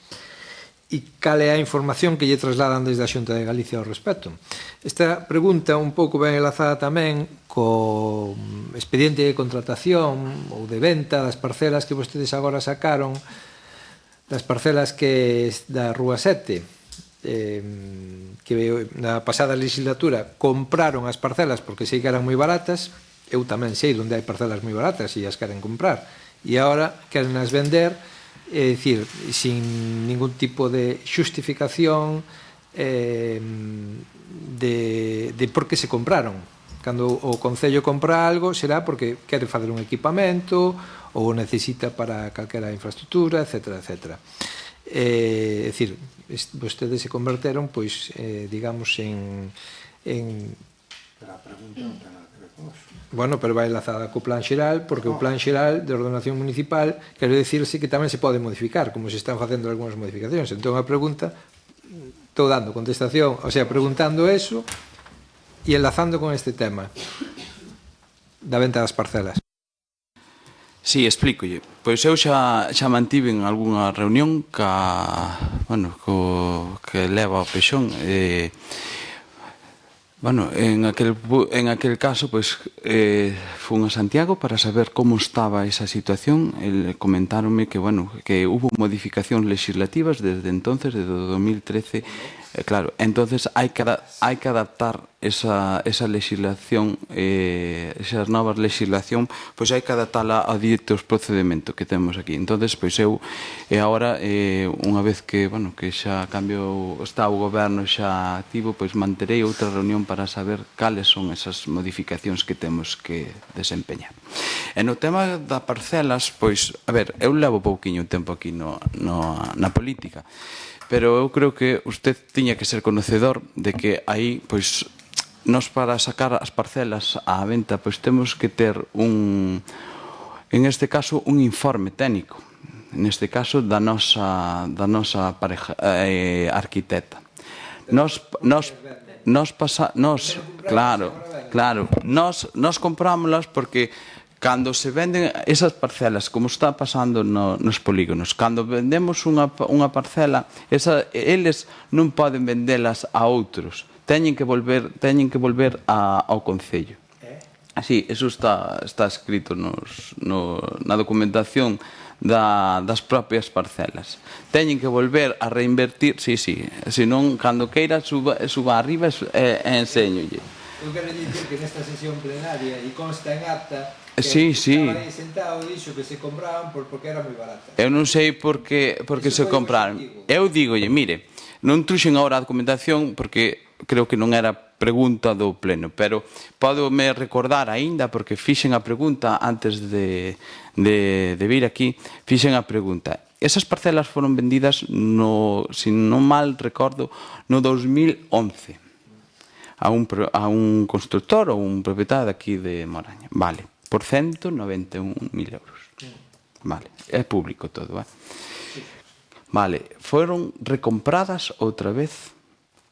E cal é a información que lle trasladan desde a Xunta de Galicia ao respecto? Esta pregunta un pouco ben enlazada tamén co expediente de contratación ou de venta das parcelas que vostedes agora sacaron, das parcelas que da Rúa 7, que na pasada legislatura compraron as parcelas porque sei que eran moi baratas, eu tamén sei onde hai parcelas moi baratas e as queren comprar, e agora queren as vender, é dicir, sin ningún tipo de xustificación de por que se compraron. Cando o Concello compra algo será porque quere fazer un equipamento ou necesita para calquera infraestructura, etc. É dicir, vostedes se converteron, pois, digamos, en... Pero a pregunta non ten nada que ver con eso. Bueno, pero vai enlazada co Plan Xeral, porque o Plan Xeral de Ordenación Municipal quero dicirse que tamén se pode modificar, como se están facendo algunhas modificacións. Entón, a pregunta, estou dando contestación, o sea, preguntando eso e enlazando con este tema da venta das parcelas. Sí, explícolle. Pois eu xa mantive en algunha reunión que leva o Pexón. Bueno, en aquel caso, pois, fun a Santiago para saber como estaba esa situación. Comentáronme que, bueno, que hubo modificacións legislativas desde entonces, desde 2013, Claro, entonces hai que adaptar esa legislación, esas novas legislación, pois hai que adaptala a ditos procedimento que temos aquí. Entonces, pois eu, agora, unha vez que, bueno, que xa cambiou, está o goberno xa activo, pois manterei outra reunión para saber cales son esas modificacións que temos que desempeñar. E no tema das parcelas, pois, a ver, eu levo pouquiño tempo aquí na política, pero eu creo que usted tiña que ser conocedor de que aí, pois, nos para sacar as parcelas á venta, pois temos que ter en este caso, un informe técnico, neste caso da nosa pareja arquitecta. Nos comprámolas porque cando se venden esas parcelas, como está pasando nos polígonos, cando vendemos unha parcela, eles non poden vendelas a outros, teñen que volver ao Concello. Así, eso está escrito na documentación das propias parcelas. Teñen que volver a reinvertir, senón, cando queira, suba arriba e enséñolle. Eu quero dicir que nesta sesión plenaria e consta en acta que estaba aí sentado e dixo que se compraban porque era moi barata. Eu non sei por que se compraron. Eu dígolle, mire, non truxen agora a documentación porque creo que non era pregunta do pleno, pero pódome recordar aínda, porque fixen a pregunta antes de vir aquí, fixen a pregunta. Esas parcelas foron vendidas, se non mal recordo, no 2011. A un constructor ou un propietario aquí de Moraña. Vale, por 191.000 euros. Vale, é público todo, Vale, foron recompradas outra vez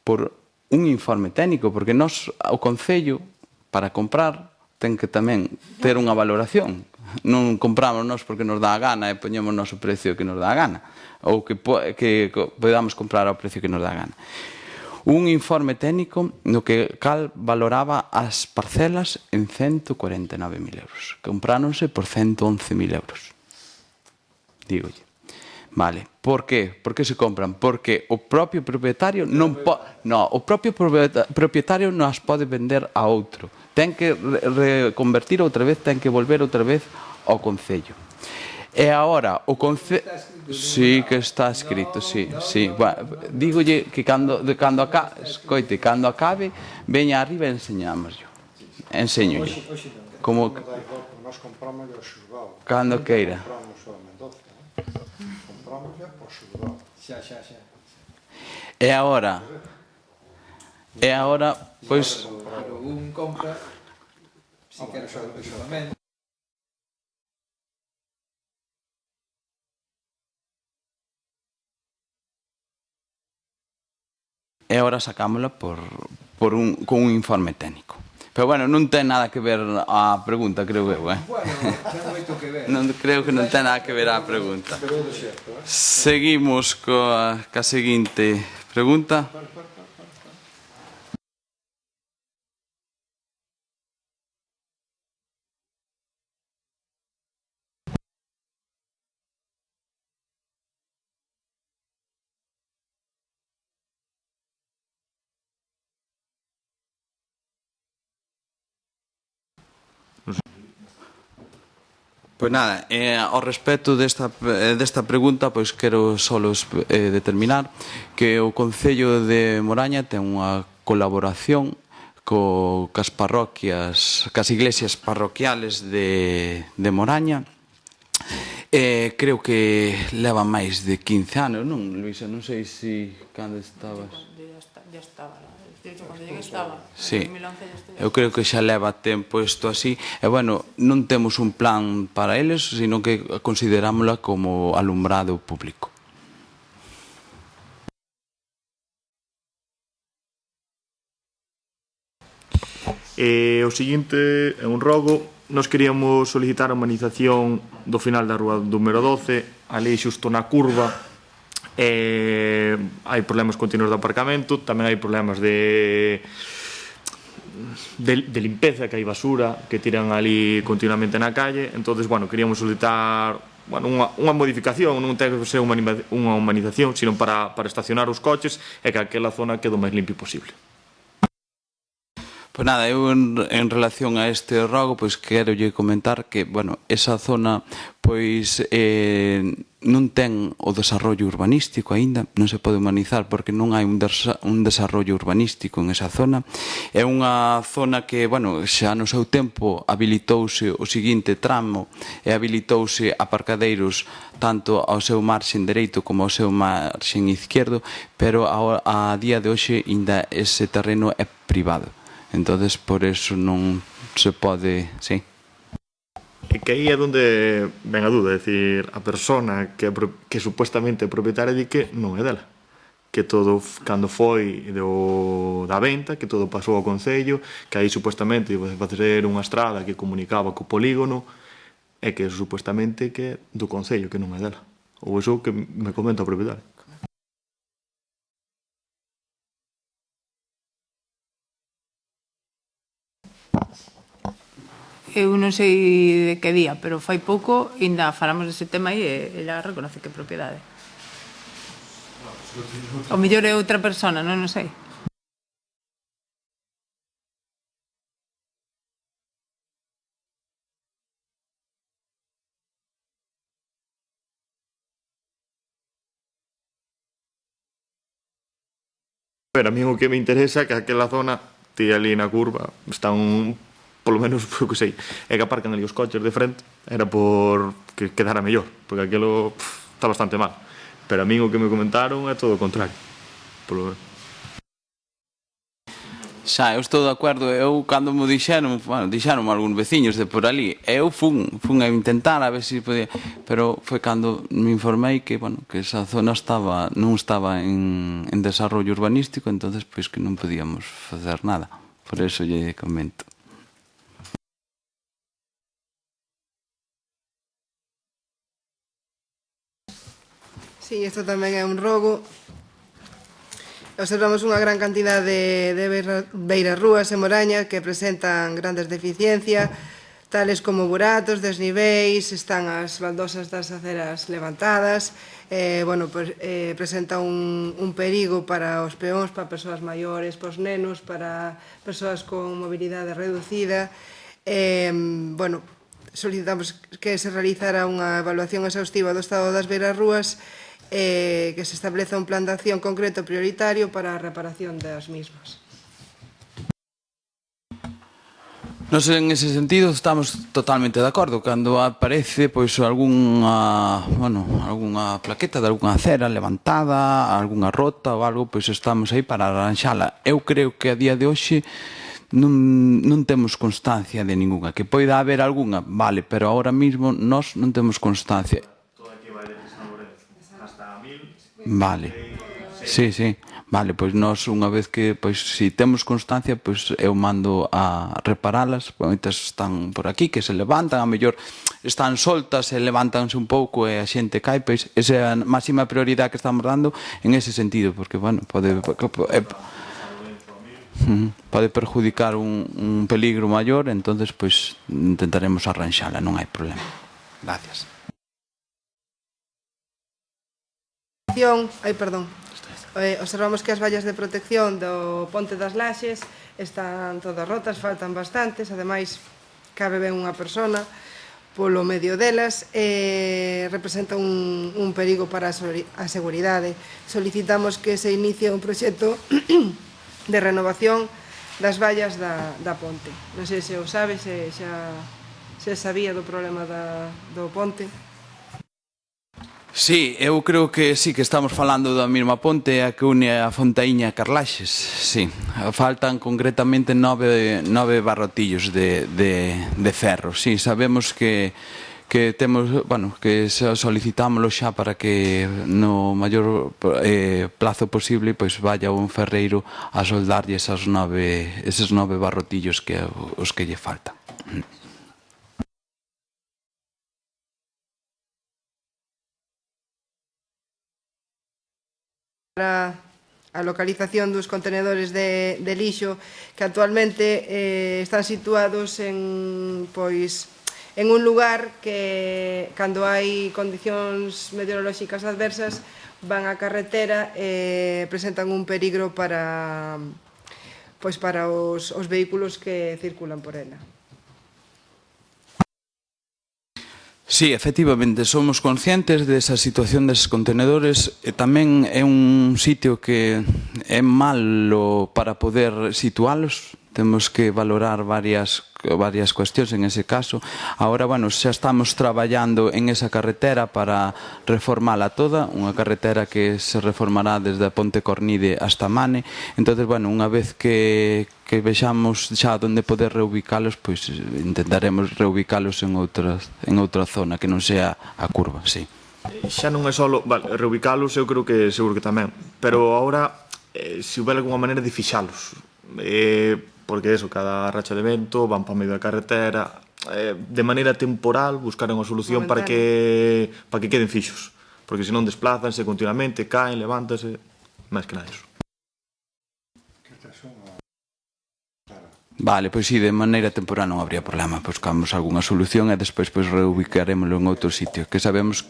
por un informe técnico, porque nós, o Concello, para comprar, ten que tamén ter unha valoración. Non compramos nós porque nos dá a gana e poñemos o precio que nos dá a gana, ou que podamos comprar ao precio que nos dá a gana. Un informe técnico no que cal valoraba as parcelas en 149.000 euros. Compráronse por 111.000 euros. Dígolle. Vale. Por qué? Por que se compran? Porque o propio propietario o propio propietario non as pode vender a outro. Ten que reconvertir outra vez, ten que volver outra vez ao Concello. E agora, o Concello... Sí, que está escrito, sí. Dígolle que cando acabe, veña arriba e enseñámoslo. Enseñolle. Como... Nós compramos ao xulgado. Cando queira. Compramos ao Mendoza. Compramos ao xulgado. Xa. E agora, pois... Pero un compra, se queres o equipamento. E agora sacámola con un informe técnico. Pero bueno, non ten nada que ver a pregunta, creo eu, Bueno, ten moito que ver. Creo que non ten nada que ver a pregunta. Seguimos ca seguinte pregunta. Pois nada, ao respecto desta pregunta, pois quero só determinar que o Concello de Moraña ten unha colaboración cas parroquias, cas iglesias parroquiales de Moraña. Creo que leva máis de 15 anos, non, Luisa? Non sei se cando estabas... Ya estaba, cando lleguei estaba. Sí, eu creo que xa leva tempo isto así. E, bueno, non temos un plan para eles, sino que considerámola como alumbrado público. O seguinte é un rogo. Nos queríamos solicitar a humanización do final da rúa número 12, ali xusto na curva. Hai problemas continuos de aparcamento, tamén hai problemas de limpeza, que hai basura que tiran ali continuamente na calle. Entonces, bueno, queríamos solicitar unha modificación, non ten que ser unha humanización, sino para estacionar os coches e que aquela zona quede o máis limpio posible. Pois nada, eu en relación a este rogo, pois quero lle comentar que, bueno, esa zona pois non ten o desarrollo urbanístico aínda, non se pode humanizar porque non hai un desarrollo urbanístico en esa zona. É unha zona que, bueno, xa no seu tempo habilitouse o seguinte tramo e habilitouse aparcadeiros tanto ao seu marxen dereito como ao seu marxen izquierdo, pero a día de hoxe ainda ese terreno é privado. Entonces, por eso non se pode, sí. E que aí é onde ven a dúda, é dicir, a persona que supuestamente é propietaria di que non é dela. Que todo, cando foi da venta, que todo pasou ao Concello, que aí supuestamente iba a facer unha estrada que comunicaba co polígono, e que supuestamente que é do Concello, que non é dela. Ou iso que me comenta o propietario. Eu non sei de que día, pero fai pouco ainda falamos dese tema e ela reconoce que é propiedade. O mellor é outra persona, non sei. Pero a mí o que me interesa é que aquela zona, ti ali na curva, está polo menos, o que sei, é que aparcan ali os coches de frente, era por que quedara mellor, porque aquilo está bastante mal. Pero a mí o que me comentaron é todo o contrario. Polo menos. Xa, eu estou de acordo, eu cando me dixeron, bueno, dixeron algúns veciños de por ali, eu fun a intentar a ver se podía, pero foi cando me informei que, bueno, que esa zona non estaba en desarrollo urbanístico, entonces pois que non podíamos facer nada. Por eso lle comento. Sí, isto tamén é un rogo. Observamos unha gran cantidade de beirarrúas e morañas que presentan grandes deficiencias, tales como buratos, desniveis, están as baldosas das aceras levantadas, presenta un perigo para os peóns, para persoas maiores, para os nenos, para persoas con mobilidade reducida. Solicitamos que se realizara unha evaluación exhaustiva do estado das beirarrúas, que se estableza un plan de acción concreto prioritario para a reparación das mismas. Nos en ese sentido estamos totalmente de acordo. Cando aparece pois algunha plaqueta de algunha acera levantada, algunha rota ou algo, pois estamos aí para arranxala. Eu creo que a día de hoxe non temos constancia de ningunha. Que poida haber algunha, vale, pero ahora mismo nós non temos constancia. Vale, sí, vale, pois nós unha vez que, pois, si temos constancia, pois eu mando a reparalas, moitas están por aquí, que se levantan, a mellor están soltas e levántanse un pouco e a xente cae, pois esa é a máxima prioridade que estamos dando en ese sentido, porque, bueno, pode perjudicar un peligro maior, entonces, pois, intentaremos arranxala, non hai problema. Gracias. Observamos que as vallas de protección do Ponte das Laxes están todas rotas, faltan bastantes, ademais cabe ben unha persona polo medio delas e representa un perigo para a seguridade. Solicitamos que se inicie un proxecto de renovación das vallas da ponte. Non sei se o sabe, se sabía do problema do ponte. Sí, eu creo que sí que estamos falando da mesma ponte a que une a Fontaíña e Carlaxes, sí. Faltan concretamente 9 barrotillos de ferro, sí. Sabemos que temos, bueno, que solicitámoslo xa para que no maior plazo posible pois vaya un ferreiro a soldarlle eses 9 barrotillos que os que lle faltan. A localización dos contenedores de lixo que actualmente están situados en en un lugar que, cando hai condicións meteorolóxicas adversas, van á carretera e presentan un peligro para os vehículos que circulan por ela. Sí, efectivamente, somos conscientes desa situación deses contenedores e tamén é un sitio que é malo para poder situalos. Temos que valorar varias cuestións en ese caso. Ahora, bueno, xa estamos traballando en esa carretera para reformala toda, unha carretera que se reformará desde a Ponte Cornide hasta Mane. Entonces, bueno, unha vez que vexamos xa onde poder reubicalos, pois intentaremos reubicalos en outra zona que non sea a curva, sí. Xa non é só, vale, reubicalos eu creo que seguro que tamén, pero agora se houber alguma maneira de fixalos, porque eso, cada racha de vento van para medio da carretera, de maneira temporal buscar unha solución para que queden fixos, porque senón desplázanse continuamente, caen, levántanse, máis que nada iso. Vale, pois si, de maneira temporal non habría problema, buscamos algunha solución e despois reubicarémoslo en outro sitio, que sabemos.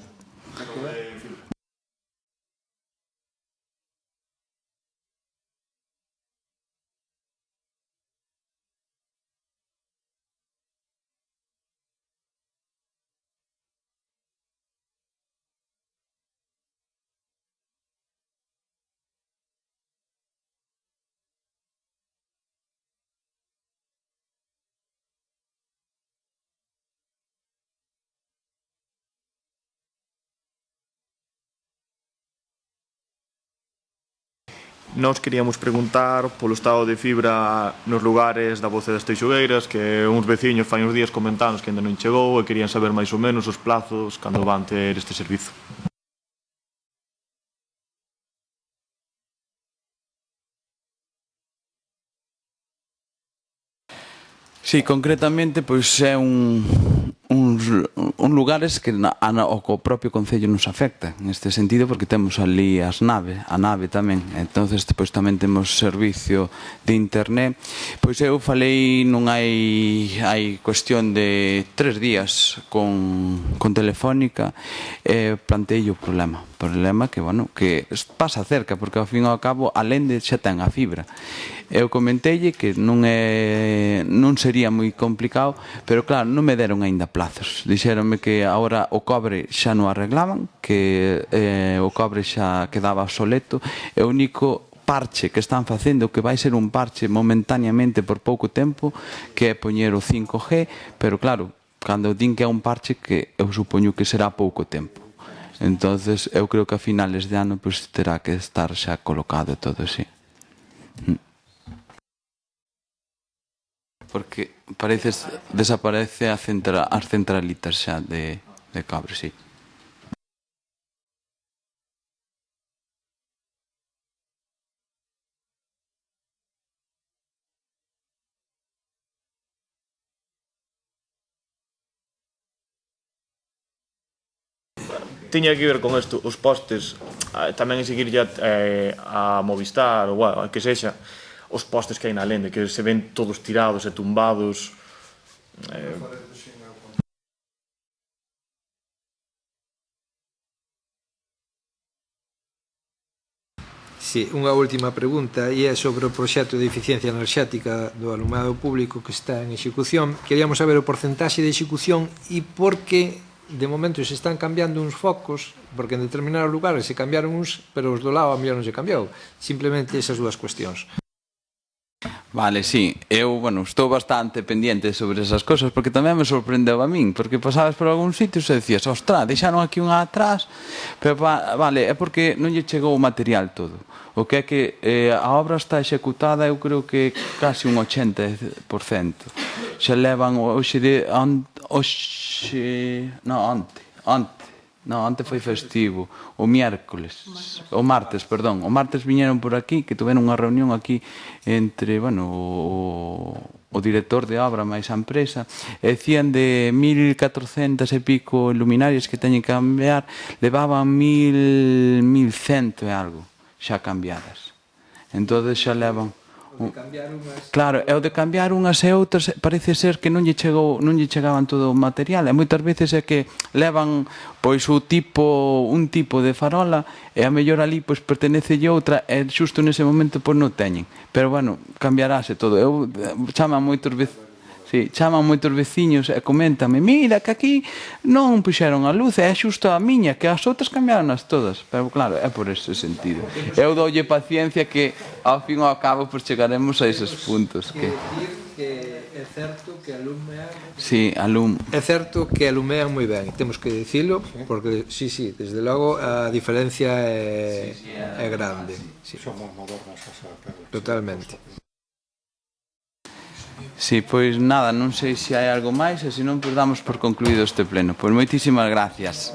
Nós queríamos preguntar polo estado de fibra nos lugares da Voce das Teixugueiras, que uns veciños fai uns días comentanos que ainda non chegou e querían saber máis ou menos os plazos cando van ter este servizo. Sí, concretamente, pois é uns lugares que o propio Concello nos afecta neste sentido, porque temos ali a nave tamén, entonces pois tamén temos servicio de internet. Pois eu falei, non hai cuestión de 3 días con Telefónica e plantei o problema que, bueno, que pasa cerca, porque ao fin e ao cabo a Lende xa ten a fibra. Eu comenteille que non sería moi complicado, pero claro, non me deron aínda plazos. Dixéronme que agora o cobre xa non arreglaban, que o cobre xa quedaba obsoleto, e o único parche que están facendo, que vai ser un parche momentaneamente por pouco tempo, que é poñer o 5G, pero claro, cando din que é un parche, que eu supoño que será pouco tempo. Entonces, eu creo que a finales de ano pois terá que estar xa colocado todo así. Porque desaparece as centralitas xa de cobre, sí. Tiña que ver con isto, os postes, tamén seguir a Movistar ou a que sexa, os postes que hai na Lende, que se ven todos tirados e tumbados. Sí, unha última pregunta e é sobre o proxecto de eficiencia enerxética do alumbrado público que está en execución. Queríamos saber o porcentaxe de execución e por que de momento se están cambiando uns focos, porque en determinados lugares se cambiaron uns, pero os do lado a mellor non se cambiou. Simplemente esas dúas cuestións. Vale, sí, eu, bueno, estou bastante pendiente sobre esas cosas, porque tamén me sorprendeu a min, porque pasabas por algún sitio e decías, ostras, deixaron aquí unha atrás, pero vale, é porque non lle chegou o material todo. O que é que a obra está executada, eu creo que casi un 80%. Xa levan onte foi festivo, o martes viñeron por aquí, que tuveron unha reunión aquí entre, bueno, o director de obra máis a empresa, e decían de 1.400 e pico luminarias que teñen que cambiar, levaban 1.100 e algo xa cambiadas. Entonces xa levan Claro, e o de cambiar unhas e outras parece ser que non lle chegaban todo o material, e moitas veces é que levan pois un tipo de farola e a mellor ali pois pertenecelle outra e xusto nese momento pois non teñen. Pero bueno, cambiarase todo. Eu chaman moitos veces Sí, chaman moitos veciños e coméntame, mira que aquí non puxeron a luz, é xusto a miña, que as outras cambiaronas todas. Pero claro, é por ese sentido. Eu doulle paciencia que ao fin ou ao cabo pues, chegaremos a eses puntos. Que é certo que alumean... Sí, É certo que alumean moi ben, temos que dicilo, porque, sí, desde logo a diferencia é grande. Son moi modernas as perlas. Totalmente. Sí, pois nada, non sei se hai algo máis e se non, pois damos por concluído este pleno. Pois moitísimas gracias.